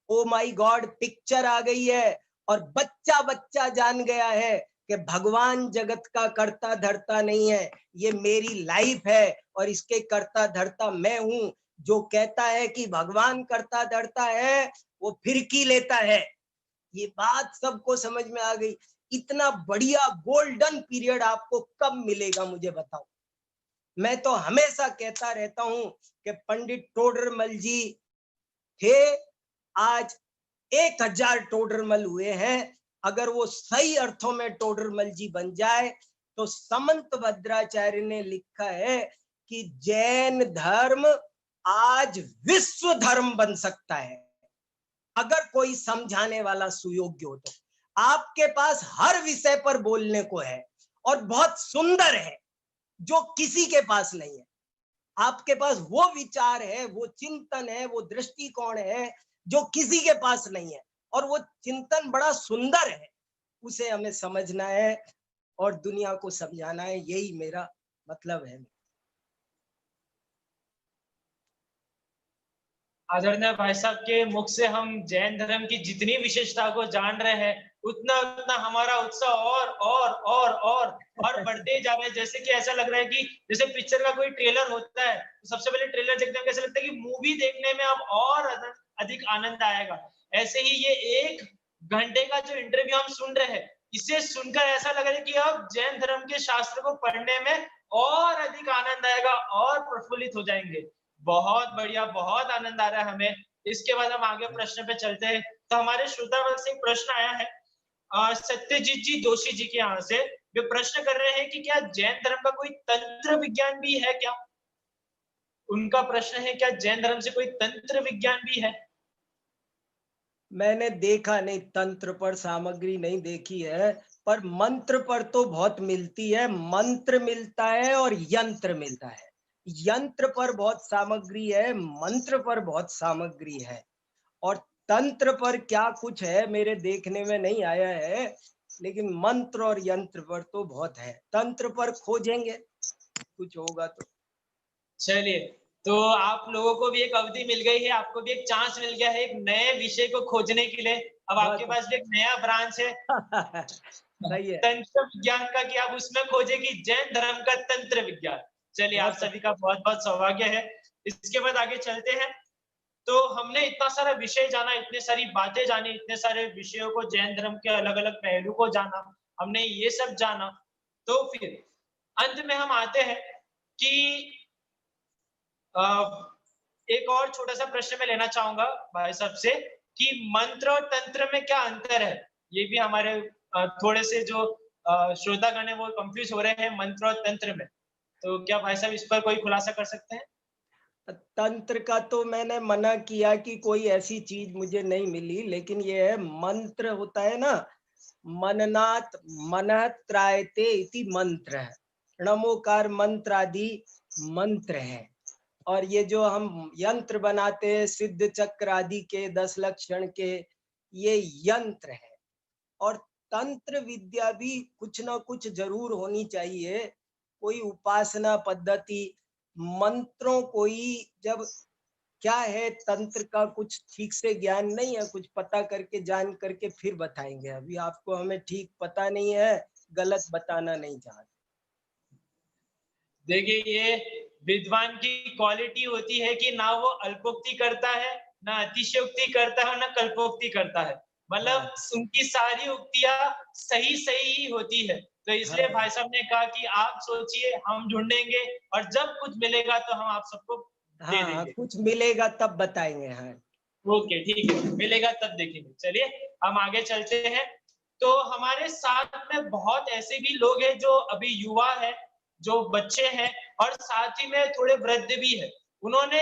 Speaker 1: ओ माय गॉड पिक्चर आ गई है, और बच्चा बच्चा जान गया है कि भगवान जगत का कर्ता धर्ता नहीं है, ये मेरी लाइफ है और इसके कर्ता धर्ता मैं हूं। जो कहता है कि भगवान कर्ता धर्ता है वो फिरकी लेता है। ये बात सबको समझ में आ गई। इतना बढ़िया गोल्डन पीरियड आपको कब मिलेगा मुझे बताओ। मैं तो हमेशा कहता रहता हूं कि पंडित टोडरमल जी थे, आज 1000 टोडरमल हुए हैं। अगर वो सही अर्थों में टोडरमल जी बन जाए तो समंत भद्राचार्य ने लिखा है कि जैन धर्म आज विश्व धर्म बन सकता है, अगर कोई समझाने वाला सुयोग्य हो तो। आपके पास हर विषय पर बोलने को है और बहुत सुंदर है, जो किसी के पास नहीं है। आपके पास वो विचार है, वो चिंतन है, वो दृष्टिकोण है जो किसी के पास नहीं है, और वो चिंतन बड़ा सुंदर है। उसे हमें समझना है और दुनिया को समझाना है, यही मेरा मतलब है।
Speaker 2: आदरणीय भाई साहब के मुख से हम जैन धर्म की जितनी विशेषता को जान रहे हैं, उतना उतना हमारा उत्साह और बढ़ते जा रहा है। जैसे कि ऐसा लग रहा है कि जैसे पिक्चर का कोई ट्रेलर होता है, तो सबसे पहले ट्रेलर देखने में कैसा लगता है कि मूवी देखने में अब और अधिक आनंद आएगा। ऐसे ही ये 1 घंटे का जो इंटरव्यू हम सुन रहे हैं, इसे सुनकर ऐसा लग रहा है कि अब जैन धर्म के शास्त्र को पढ़ने में और अधिक आनंद आएगा और प्रफुल्लित हो जाएंगे। बहुत बढ़िया, बहुत आनंद आ रहा है हमें। इसके बाद हम आगे प्रश्न पे चलते हैं। तो हमारे श्रोता वर्ग से एक प्रश्न आया है सत्यजीत जी दोषी जी के यहाँ से। वे प्रश्न कर रहे हैं कि क्या जैन धर्म का कोई तंत्र विज्ञान भी है क्या? उनका प्रश्न है, क्या जैन धर्म से कोई तंत्र विज्ञान भी है?
Speaker 1: मैंने देखा नहीं, तंत्र पर सामग्री नहीं देखी है, पर मंत्र पर तो बहुत मिलती है। मंत्र मिलता है और यंत्र मिलता है। यंत्र पर बहुत सामग्री है, मंत्र पर बहुत सामग्री है, और तंत्र पर क्या कुछ है मेरे देखने में नहीं आया है, लेकिन मंत्र और यंत्र पर तो बहुत है। तंत्र पर खोजेंगे, कुछ होगा तो।
Speaker 2: चलिए, तो आप लोगों को भी एक अवधि मिल गई है, आपको भी एक चांस मिल गया है एक नए विषय को खोजने के लिए। अब आपके पास भी एक नया ब्रांच है
Speaker 1: सही है।
Speaker 2: तंत्र विज्ञान का, कि आप उसमें खोजे कि जैन धर्म का तंत्र विज्ञान। चलिए, आप
Speaker 1: बहुत
Speaker 2: सभी का बहुत बहुत सौभाग्य है। इसके बाद आगे चलते हैं। तो हमने इतना सारा विषय जाना, इतने सारी बातें जानी, इतने सारे विषयों को, जैन धर्म के अलग अलग पहलू को जाना, हमने ये सब जाना। तो फिर अंत में हम आते हैं कि अ, एक और छोटा सा प्रश्न मैं लेना चाहूंगा भाई साहब से कि मंत्र और तंत्र में क्या अंतर है। ये भी हमारे थोड़े से जो श्रोतागण है वो कंफ्यूज हो रहे हैं मंत्र और तंत्र में। तो क्या भाई साहब इस पर कोई खुलासा कर सकते हैं?
Speaker 1: तंत्र का तो मैंने मना किया कि कोई ऐसी चीज मुझे नहीं मिली, लेकिन ये है मंत्र होता है ना, मननात् मनः त्रायते इति मंत्र है, नमोकार मंत्र आदि मंत्र है। और ये जो हम यंत्र बनाते हैं सिद्ध चक्र आदि के 10 लक्षण के, ये यंत्र है। और तंत्र विद्या भी कुछ ना कुछ जरूर होनी चाहिए, कोई उपासना पद्धति, मंत्रों कोई, जब क्या है तंत्र का कुछ ठीक से ज्ञान नहीं है, कुछ पता करके जान करके फिर बताएंगे। अभी आपको हमें ठीक पता नहीं है, गलत बताना नहीं चाहते।
Speaker 2: देखिए, ये विद्वान की क्वालिटी होती है कि ना वो अल्पोक्ति करता है, ना अतिशयोक्ति करता है, ना कल्पोक्ति करता है। मतलब
Speaker 1: हाँ
Speaker 2: उनकी सारी उक्तियां सही सही ही होती है। तो इसलिए
Speaker 1: हाँ
Speaker 2: भाई साहब ने कहा कि आप सोचिए, हम ढूंढेंगे और जब कुछ मिलेगा तो हम आप सबको दे
Speaker 1: हाँ,
Speaker 2: देंगे।
Speaker 1: कुछ मिलेगा तब बताएंगे। हाँ
Speaker 2: ओके, ठीक है, मिलेगा तब देखेंगे। चलिए, हम आगे चलते हैं। तो हमारे साथ में बहुत ऐसे भी लोग हैं जो अभी युवा है, जो बच्चे हैं, और साथ ही में थोड़े वृद्ध भी है। उन्होंने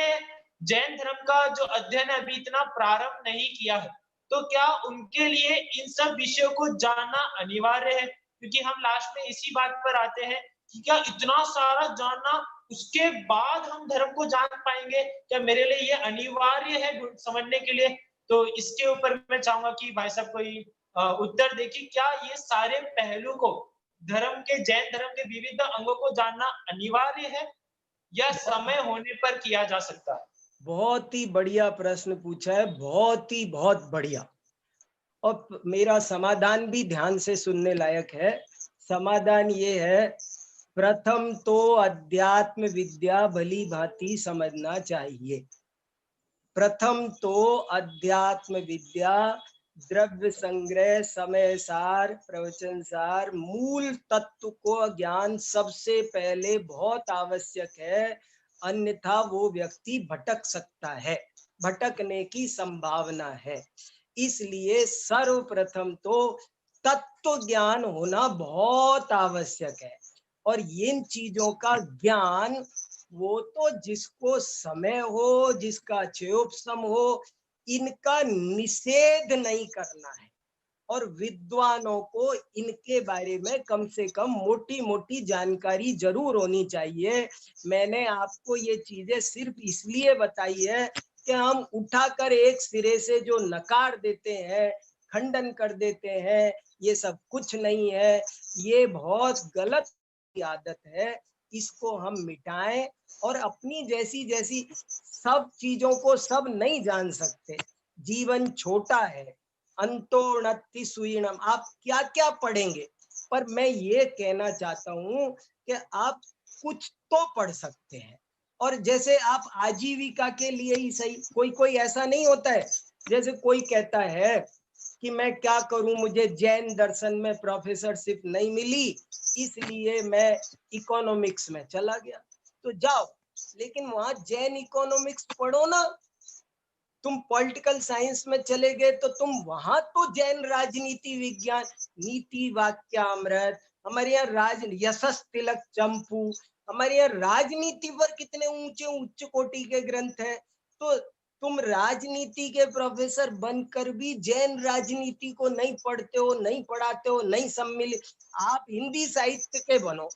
Speaker 2: जैन धर्म का जो अध्ययन है अभी इतना प्रारंभ नहीं किया है। तो क्या उनके लिए इन सब विषयों को जानना अनिवार्य है? क्योंकि हम लास्ट में इसी बात पर आते हैं कि क्या इतना सारा जानना, उसके बाद हम धर्म को जान पाएंगे? क्या मेरे लिए ये अनिवार्य है समझने के लिए? तो इसके ऊपर मैं चाहूंगा कि भाई साहब कोई उत्तर दे कि क्या ये सारे पहलू को, धर्म के, जैन धर्म के विविध अंगों को जानना अनिवार्य है या समय होने पर किया जा सकता है?
Speaker 1: बहुत ही बढ़िया प्रश्न पूछा है, बहुत बढ़िया। और मेरा समाधान भी ध्यान से सुनने लायक है। समाधान ये है, प्रथम तो अध्यात्म विद्या भली भांति समझना चाहिए। प्रथम तो अध्यात्म विद्या, द्रव्य संग्रह, समय सार, प्रवचन सार, मूल तत्व को ज्ञान सबसे पहले बहुत आवश्यक है, अन्यथा वो व्यक्ति भटक सकता है, भटकने की संभावना है। इसलिए सर्वप्रथम तो तत्व ज्ञान होना बहुत आवश्यक है। और इन चीजों का ज्ञान वो तो जिसको समय हो, जिसका चेयोपशम हो, इनका निषेध नहीं करना है। और विद्वानों को इनके बारे में कम से कम मोटी मोटी जानकारी जरूर होनी चाहिए। मैंने आपको ये चीजें सिर्फ इसलिए बताई है कि हम उठाकर एक सिरे से जो नकार देते हैं, खंडन कर देते हैं, ये सब कुछ नहीं है। ये बहुत गलत आदत है, इसको हम मिटाएं। और अपनी जैसी जैसी, सब चीजों को सब नहीं जान सकते, जीवन छोटा है, अंतोणति सुईणम, आप क्या क्या पढ़ेंगे। पर मैं ये कहना चाहता हूं कि आप कुछ तो पढ़ सकते हैं। और जैसे आप आजीविका के लिए ही सही, कोई कोई ऐसा नहीं होता है, जैसे कोई कहता है कि मैं क्या करूं, मुझे जैन दर्शन में प्रोफेसरशिप नहीं मिली, इसलिए मैं इकोनॉमिक्स में चला गया। तो जाओ, लेकिन वहां जैन इकोनॉमिक्स पढ़ो ना। तुम पॉलिटिकल साइंस में चले गए तो तुम वहां तो जैन राजनीति विज्ञान, नीति वाक्यामृत, हमारे यहाँ राज यशस तिलक चंपू, हमारे यहाँ राजनीति पर कितने ऊंचे उच्च कोटि के ग्रंथ है। तो तुम राजनीति के प्रोफेसर बनकर भी जैन राजनीति को नहीं पढ़ते हो, नहीं पढ़ाते हो, नहीं सम्मिलित। आप हिंदी साहित्य के बनो,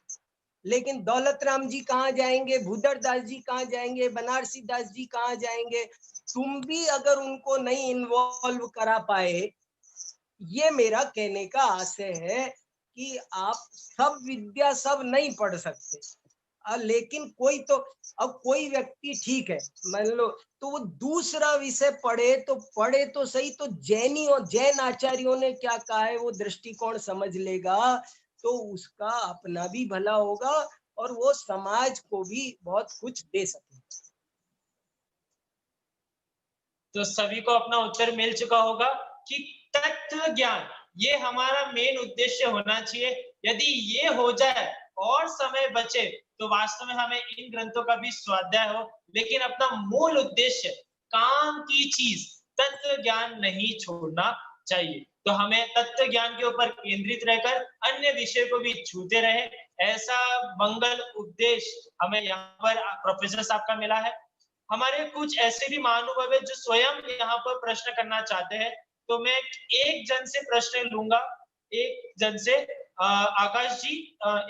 Speaker 1: लेकिन दौलत राम जी कहाँ जाएंगे, भूधर दास जी कहाँ जाएंगे, बनारसी दास जी कहाँ जाएंगे। तुम भी अगर उनको नहीं इन्वॉल्व करा पाए, ये मेरा कहने का आशय है कि आप सब विद्या सब नहीं पढ़ सकते। लेकिन कोई तो, अब कोई व्यक्ति ठीक है मान लो, तो वो दूसरा विषय पढ़े तो सही, तो जैन आचार्यों ने क्या कहा है वो दृष्टिकोण समझ लेगा तो उसका अपना भी भला होगा और वो समाज को भी बहुत कुछ दे सके।
Speaker 2: तो सभी को अपना उत्तर मिल चुका होगा कि तत्व ज्ञान ये हमारा मेन उद्देश्य होना चाहिए। यदि ये हो जाए और समय बचे तो वास्तव में हमें इन ग्रंथों का भी स्वाध्याय हो, लेकिन अपना मूल उद्देश्य काम की चीज तत्व ज्ञान नहीं छोड़ना चाहिए। तो हमें तत्व ज्ञान के ऊपर केंद्रित रहकर अन्य विषय को भी छूते रहे, ऐसा मंगल उपदेश हमें यहाँ पर प्रोफेसर साहब का मिला है। हमारे कुछ ऐसे भी महानुभव है जो स्वयं यहाँ पर प्रश्न करना चाहते हैं, तो मैं एक जन से प्रश्न लूंगा, एक जन से। आकाश जी,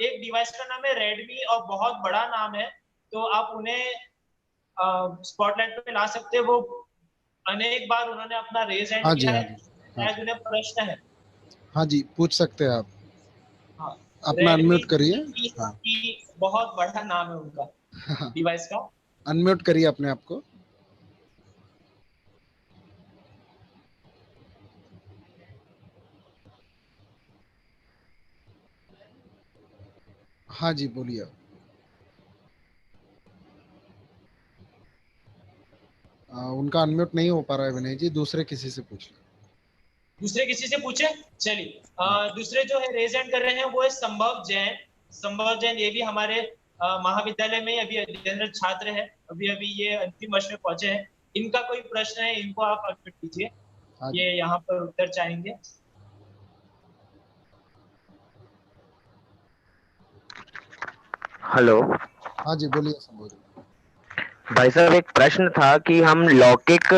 Speaker 2: एक डिवाइस का नाम है रेडमी और बहुत बड़ा नाम है, तो आप उन्हें स्पॉटलाइट पे ला सकते हैं। वो अनेक बार उन्होंने अपना रेज हैंड किया है, शायद उन्हें प्रश्न है।
Speaker 5: हाँ जी, पूछ सकते हैं आप।
Speaker 2: हाँ,
Speaker 5: अपना अनम्यूट करिए।
Speaker 2: हाँ, बहुत बड़ा नाम है उनका डिवाइस का।
Speaker 5: अनम्यूट करिए अपने आप को। हाँ जी, बोलिए। उनका अनम्यूट नहीं हो पा रहा है विनय जी, दूसरे किसी से पूछ।
Speaker 2: दूसरे किसी से पूछे? चलिए, दूसरे जो है रेज हैंड कर रहे हैं वो है संभव जैन। संभव जैन ये भी हमारे महाविद्यालय में अभी अध्ययनरत छात्र है, अभी ये अंतिम वर्ष में पहुंचे हैं। इनका कोई प्रश्न है, इनको आप अनम्यूट कीजिए, ये यहाँ पर उत्तर चाहेंगे।
Speaker 6: हेलो।
Speaker 5: हाँ जी, बोलिए संभव जी।
Speaker 6: भाई साहब, एक प्रश्न था कि हम लौकिक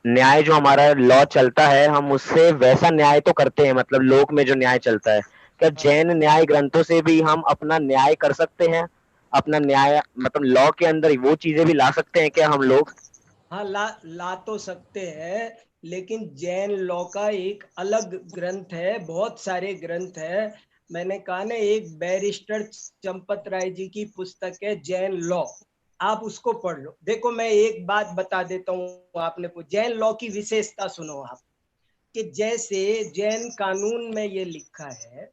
Speaker 6: न्याय जो हमारा लॉ चलता है, हम उससे वैसा न्याय तो करते हैं, मतलब लोक में जो न्याय चलता है, क्या जैन न्याय ग्रंथों से भी हम अपना न्याय कर सकते हैं? अपना न्याय मतलब लॉ के अंदर वो चीजें भी ला सकते हैं क्या हम लोग?
Speaker 1: हाँ, ला तो सकते हैं, लेकिन जैन लॉ का एक अलग ग्रंथ है, बहुत सारे ग्रंथ है। मैंने कहा ना, एक बैरिस्टर चंपत राय जी की पुस्तक है जैन लॉ, आप उसको पढ़ लो। देखो, मैं एक बात बता देता हूँ आपने को, जैन लॉ की विशेषता सुनो आप, कि जैसे जैन कानून में ये लिखा है,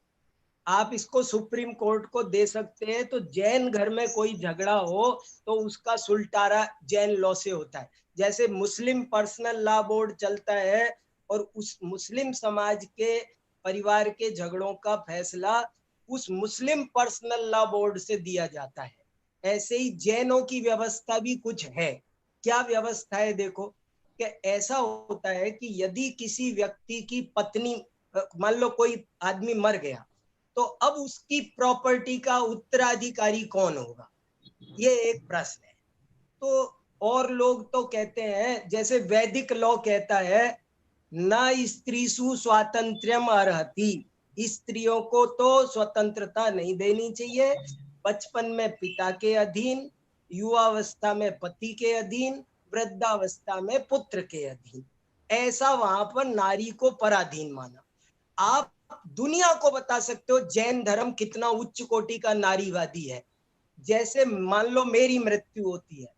Speaker 1: आप इसको सुप्रीम कोर्ट को दे सकते हैं, तो जैन घर में कोई झगड़ा हो तो उसका सुलटारा जैन लॉ से होता है। जैसे मुस्लिम पर्सनल लॉ बोर्ड चलता है और उस मुस्लिम समाज के परिवार के झगड़ों का फैसला उस मुस्लिम पर्सनल लॉ बोर्ड से दिया जाता है, ऐसे ही जैनों की व्यवस्था भी कुछ है। क्या व्यवस्था है? देखो कि ऐसा होता है कि यदि किसी व्यक्ति की पत्नी, मान लो कोई आदमी मर गया, तो अब उसकी प्रॉपर्टी का उत्तराधिकारी कौन होगा, ये एक प्रश्न है। तो और लोग तो कहते हैं, जैसे वैदिक लॉ कहता है, न स्त्रीसु स्वातंत्र्यम अर्हति, स्त्रियों को तो स्वतंत्रता नहीं देनी चाहिए, बचपन में पिता के अधीन, युवावस्था में पति के अधीन, वृद्धावस्था में पुत्र के अधीन, ऐसा वहां पर नारी को पराधीन माना। आप दुनिया को बता सकते हो जैन धर्म कितना उच्च कोटि का नारीवादी है। जैसे मान लो मेरी मृत्यु होती है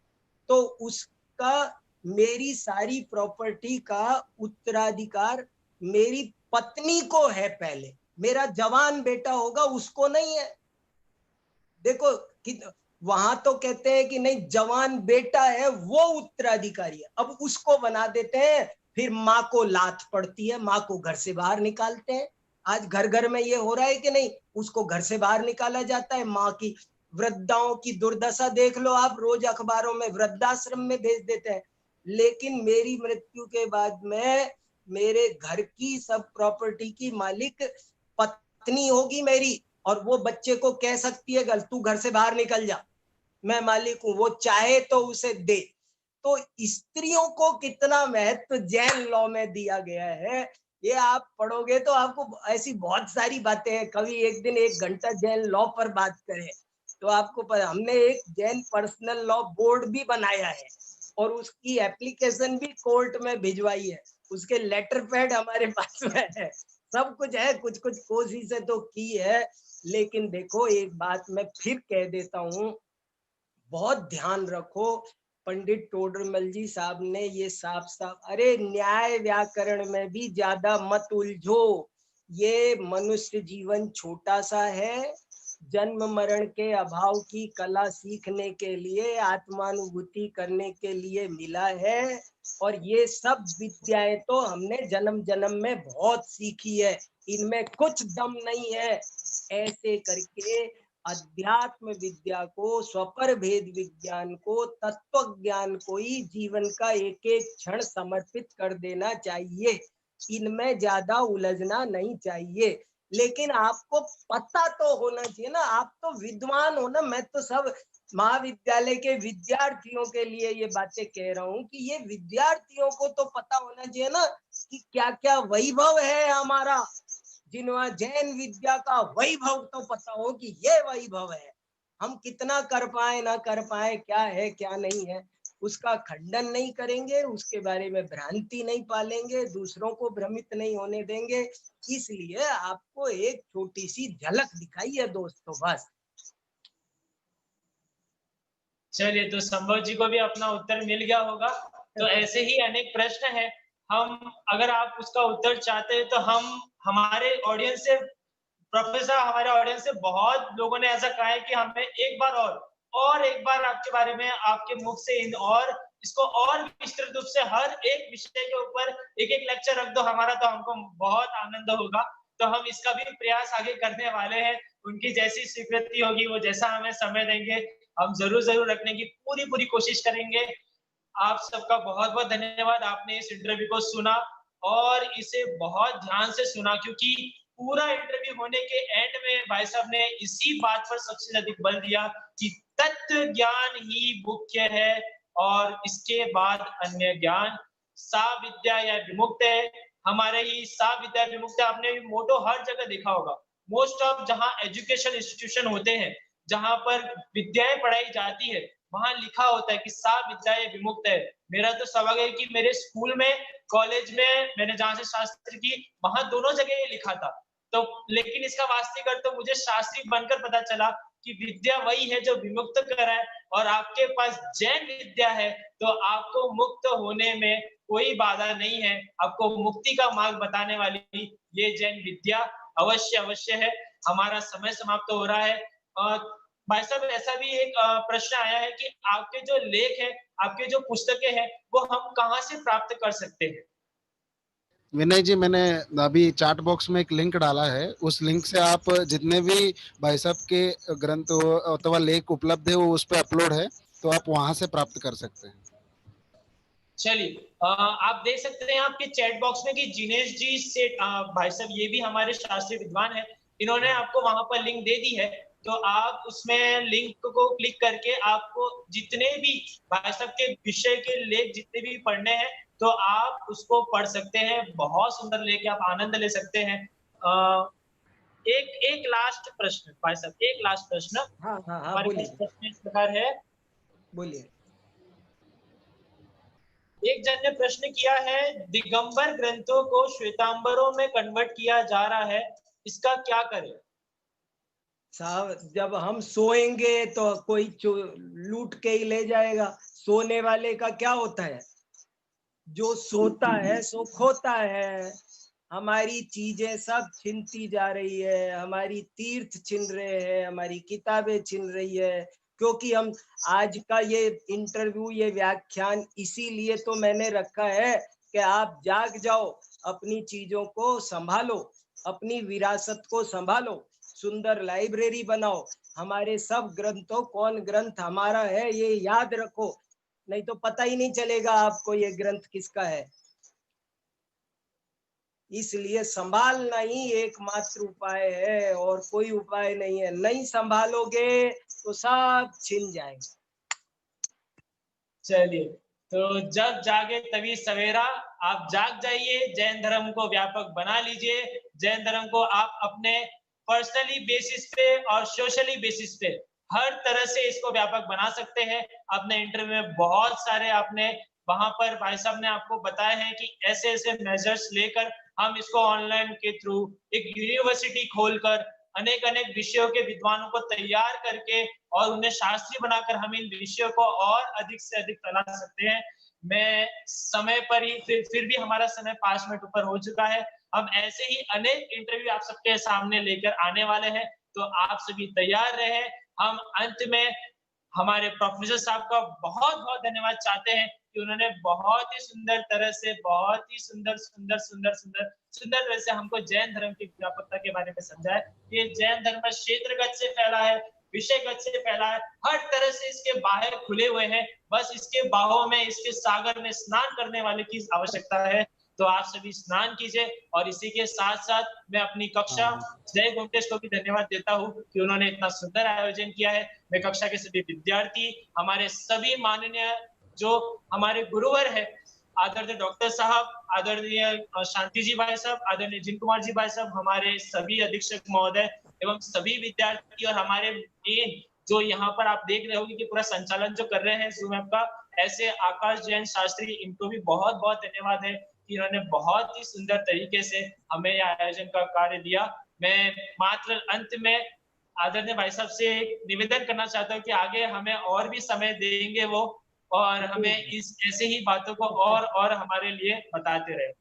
Speaker 1: तो उसका, मेरी सारी प्रॉपर्टी का उत्तराधिकार मेरी पत्नी को है, पहले मेरा जवान बेटा होगा उसको नहीं है। देखो कि वहां तो कहते हैं कि नहीं, जवान बेटा है वो उत्तराधिकारी है, अब उसको बना देते हैं, फिर माँ को लात पड़ती है, माँ को घर से बाहर निकालते हैं। आज घर घर में ये हो रहा है कि नहीं, उसको घर से बाहर निकाला जाता है। माँ की, वृद्धाओं की दुर्दशा देख लो आप, रोज अखबारों में वृद्धाश्रम में भेज देते हैं। लेकिन मेरी मृत्यु के बाद में मेरे घर की सब प्रॉपर्टी की मालिक पत्नी होगी मेरी, और वो बच्चे को कह सकती है, तू घर से बाहर निकल जा, मैं मालिक हूं, वो चाहे तो उसे दे। तो स्त्रियों को कितना महत्व जैन लॉ में दिया गया है, ये आप पढ़ोगे तो आपको ऐसी बहुत सारी बातें हैं। कभी एक दिन 1 घंटा जैन लॉ पर बात करें तो आपको पता, हमने एक जैन पर्सनल लॉ बोर्ड भी बनाया है और उसकी एप्लीकेशन भी कोर्ट में भिजवाई है, उसके लेटर पैड हमारे पास में है, सब कुछ है, कुछ कुछ कोशिशें तो की है। लेकिन देखो, एक बात मैं फिर कह देता हूं बहुत ध्यान रखो। पंडित टोडरमल जी साहब ने ये साफ साफ, अरे न्याय व्याकरण में भी ज्यादा मत उलझो, ये मनुष्य जीवन छोटा सा है, जन्म मरण के अभाव की कला सीखने के लिए, आत्मानुभूति करने के लिए मिला है, और ये सब विद्याएं तो हमने जन्म जन्म में बहुत सीखी है, इनमें कुछ दम नहीं है। ऐसे करके अध्यात्म विद्या को, स्वपर भेद विज्ञान को, तत्व ज्ञान को ही जीवन का एक एक क्षण समर्पित कर देना चाहिए, इनमें ज्यादा उलझना नहीं चाहिए। लेकिन आपको पता तो होना चाहिए ना, आप तो विद्वान हो ना। मैं तो सब महाविद्यालय के विद्यार्थियों के लिए ये बातें कह रहा हूँ कि ये विद्यार्थियों को तो पता होना चाहिए ना कि क्या क्या वैभव है हमारा। जिन्हें जैन विद्या का वैभव तो पता हो कि ये वैभव है, हम कितना कर पाए ना कर पाए, क्या है क्या नहीं है, उसका खंडन नहीं करेंगे, उसके बारे में भ्रांति नहीं पालेंगे, दूसरों को भ्रमित नहीं होने देंगे। इसलिए आपको एक छोटी सी झलक दिखाई है दोस्तों, बस।
Speaker 2: चलिए, तो संभव जी को भी अपना उत्तर मिल गया होगा। तो ऐसे ही अनेक प्रश्न हैं, हम अगर आप उसका उत्तर चाहते हैं तो हम हमारे ऑडियंस से, प्रोफेसर हमारे ऑडियंस से बहुत लोगों ने ऐसा कहा है कि हमें एक बार और एक बार आपके बारे में आपके मुख से और इसको और विस्तृत रूप से हर एक विषय के ऊपर एक एक लेक्चर रख दो हमारा, तो हमको बहुत आनंद होगा। तो हम इसका भी प्रयास आगे करने वाले हैं। उनकी जैसी स्वीकृति होगी, वो जैसा हमें समय देंगे, हम जरूर रखने की पूरी कोशिश करेंगे। आप सबका बहुत बहुत धन्यवाद, आपने इस इंटरव्यू को सुना और इसे बहुत ध्यान से सुना, क्योंकि पूरा इंटरव्यू होने के एंड में भाई साहब ने इसी बात पर सबसे अधिक बल दिया कि तत्व ज्ञान ही मुख्य है और इसके बाद अन्य ज्ञान। सा विद्या या विमुक्त है, हमारे ही सा विद्या विमुक्त है। आपने मोटो हर जगह देखा होगा, मोस्ट ऑफ जहां एजुकेशन इंस्टीट्यूशन होते हैं, जहां पर विद्याएं पढ़ाई जाती है, वहां लिखा होता है कि सा विद्या विमुक्त है। मेरा तो सौभाग्य है कि मेरे स्कूल में, कॉलेज में, मैंने जहां से शास्त्र की, वहां दोनों जगह ये लिखा था। तो लेकिन इसका वास्तविक अर्थ तो मुझे शास्त्री बनकर पता चला कि विद्या वही है जो विमुक्त कराए, और आपके पास जैन विद्या है तो आपको मुक्त होने में कोई बाधा नहीं है। आपको मुक्ति का मार्ग बताने वाली ये जैन विद्या अवश्य है। हमारा समय समाप्त हो रहा है। भाई साहब, ऐसा भी एक प्रश्न आया है कि आपके जो लेख है, आपके जो पुस्तकें हैं, वो हम कहाँ से प्राप्त कर सकते हैं?
Speaker 5: विनय जी, मैंने अभी चैट बॉक्स में एक लिंक डाला है, उस लिंक से आप जितने भी भाई साहब के ग्रंथ अथवा लेख उपलब्ध है वो उस पर अपलोड है, तो आप वहां से प्राप्त कर सकते हैं।
Speaker 2: चलिए, आप देख सकते हैं आपके चैट बॉक्स में कि जिनेश जी से भाई साहब, ये भी हमारे शास्त्रीय विद्वान हैं, इन्होंने आपको वहां पर लिंक दे दी है। तो आप उसमें लिंक को क्लिक करके आपको जितने भी भाई साहब के विषय के लेख जितने भी पढ़ने हैं, तो आप उसको पढ़ सकते हैं। बहुत सुंदर लेख, आप आनंद ले सकते हैं। एक लास्ट प्रश्न भाई साहब, एक लास्ट प्रश्न।
Speaker 1: हाँ बोलिए।
Speaker 2: प्रश्न इस प्रकार है,
Speaker 1: बोलिए।
Speaker 2: एक जन ने प्रश्न किया है, दिगंबर ग्रंथों को श्वेतांबरों में कन्वर्ट किया जा रहा है, इसका क्या करें?
Speaker 1: साहब, जब हम सोएंगे तो कोई लूट के ही ले जाएगा। सोने वाले का क्या होता है? जो सोता है सो खोता है। हमारी चीजें सब छिनती जा रही है, हमारी तीर्थ छिन रहे हैं, हमारी किताबें छिन रही है, क्योंकि हम आज का ये इंटरव्यू, ये व्याख्यान इसीलिए तो मैंने रखा है कि आप जाग जाओ, अपनी चीजों को संभालो, अपनी विरासत को संभालो, सुंदर लाइब्रेरी बनाओ, हमारे सब ग्रंथों, कौन ग्रंथ हमारा है ये याद रखो, नहीं तो पता ही नहीं चलेगा आपको ये ग्रंथ किसका है। इसलिए संभालना ही एकमात्र उपाय है, और कोई उपाय नहीं है। नहीं संभालोगे तो सब छिन जाएंगे।
Speaker 2: चलिए, तो जब जागे तभी सवेरा। आप जाग जाइए, जैन धर्म को व्यापक बना लीजिए। जैन धर्म को आप अपने पर्सनली बेसिस पे और सोशली बेसिस पे हर तरह से इसको व्यापक बना सकते हैं। अपने इंटरव्यू में बहुत सारे आपने वहां पर भाई साहब ने आपको बताया है कि ऐसे ऐसे मेजर्स लेकर हम इसको ऑनलाइन के थ्रू एक यूनिवर्सिटी खोलकर अनेक अनेक विषयों के विद्वानों को तैयार करके और उन्हें शास्त्री बनाकर हम इन विषयों को और अधिक से अधिक फैला सकते हैं। मैं समय पर ही फिर भी हमारा समय 5 मिनट ऊपर हो चुका है। हम ऐसे ही अनेक इंटरव्यू आप सबके सामने लेकर आने वाले हैं, तो आप सभी तैयार रहे। हम अंत में हमारे प्रोफेसर साहब का बहुत बहुत धन्यवाद चाहते हैं कि उन्होंने बहुत ही सुंदर तरह से, बहुत ही सुंदर तरह से हमको जैन धर्म की व्यापकता के बारे में समझाया। ये जैन धर्म क्षेत्रगत से फैला है, विषयगत से फैला है, हर तरह से इसके बाहर खुले हुए हैं। बस इसके बाहों में, इसके सागर में स्नान करने वाले की आवश्यकता है। तो आप सभी स्नान कीजिए। और इसी के साथ साथ मैं अपनी कक्षा जय गोमटेश को भी धन्यवाद देता हूँ कि उन्होंने इतना सुंदर आयोजन किया है। मैं कक्षा के सभी विद्यार्थी, हमारे सभी माननीय जो हमारे गुरुवर है, आदरणीय डॉक्टर साहब, आदरणीय शांति जी भाई साहब, आदरणीय जिन कुमार जी भाई साहब, हमारे सभी अधीक्षक महोदय एवं सभी विद्यार्थी और हमारे मेन जो यहाँ पर आप देख रहे होंगे कि पूरा संचालन जो कर रहे हैं जूम ऐप का, ऐसे आकाश जैन शास्त्री, इनको भी बहुत बहुत धन्यवाद है कि इन्होंने बहुत ही सुंदर तरीके से हमें यह आयोजन का कार्य दिया। मैं मात्र अंत में आदरणीय भाई साहब से निवेदन करना चाहता हूँ कि आगे हमें और भी समय देंगे वो, और हमें इस ऐसे ही बातों को और हमारे लिए बताते रहे।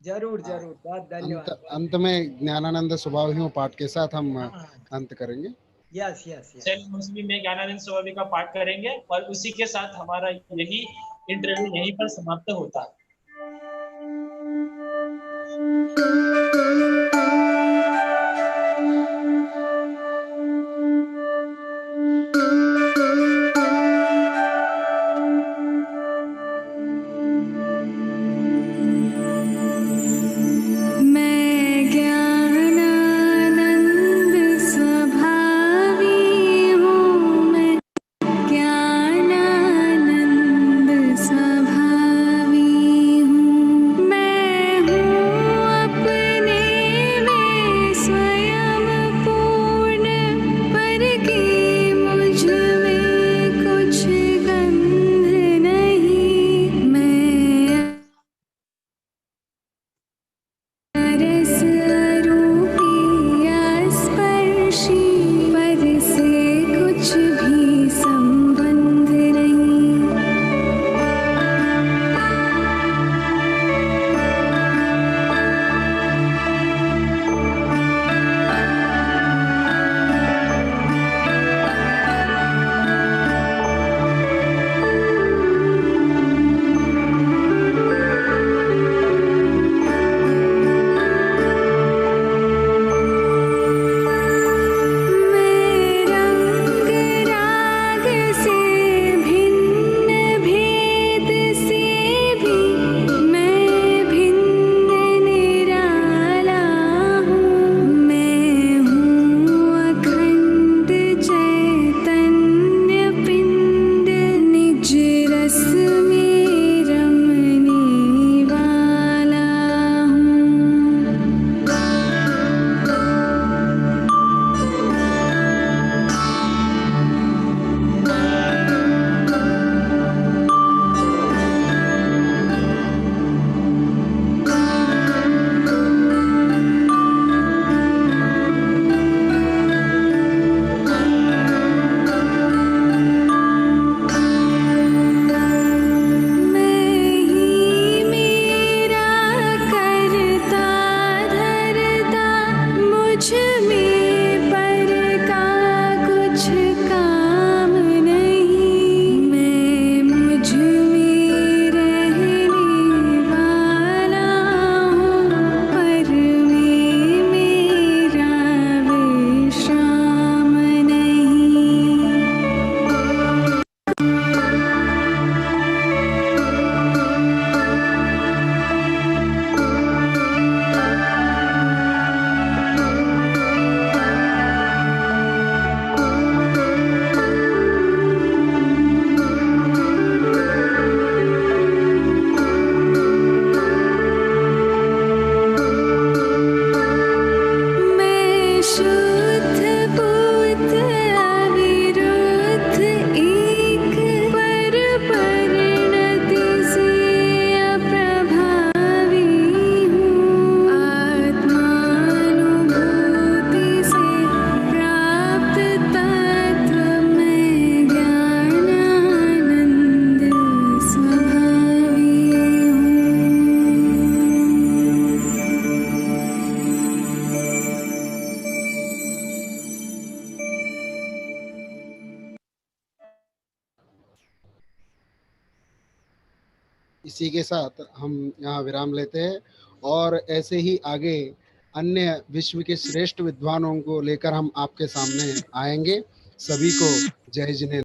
Speaker 1: जरूर जरूर, बहुत धन्यवाद।
Speaker 5: अंत में ज्ञानानंद स्वभाव पाठ के साथ हम अंत करेंगे।
Speaker 1: Yes yes yes.
Speaker 2: चलिए मुस्लिम में ज्ञानानंद स्वभावी का पाठ करेंगे और उसी के साथ हमारा यही इंटरव्यू यहीं पर समाप्त होता है।
Speaker 7: ज्ञानानंद स्वभावी
Speaker 5: इसी के साथ हम यहाँ विराम लेते हैं और ऐसे ही आगे अन्य विश्व के श्रेष्ठ विद्वानों को लेकर हम आपके सामने आएंगे। सभी को जय जिनेंद्र।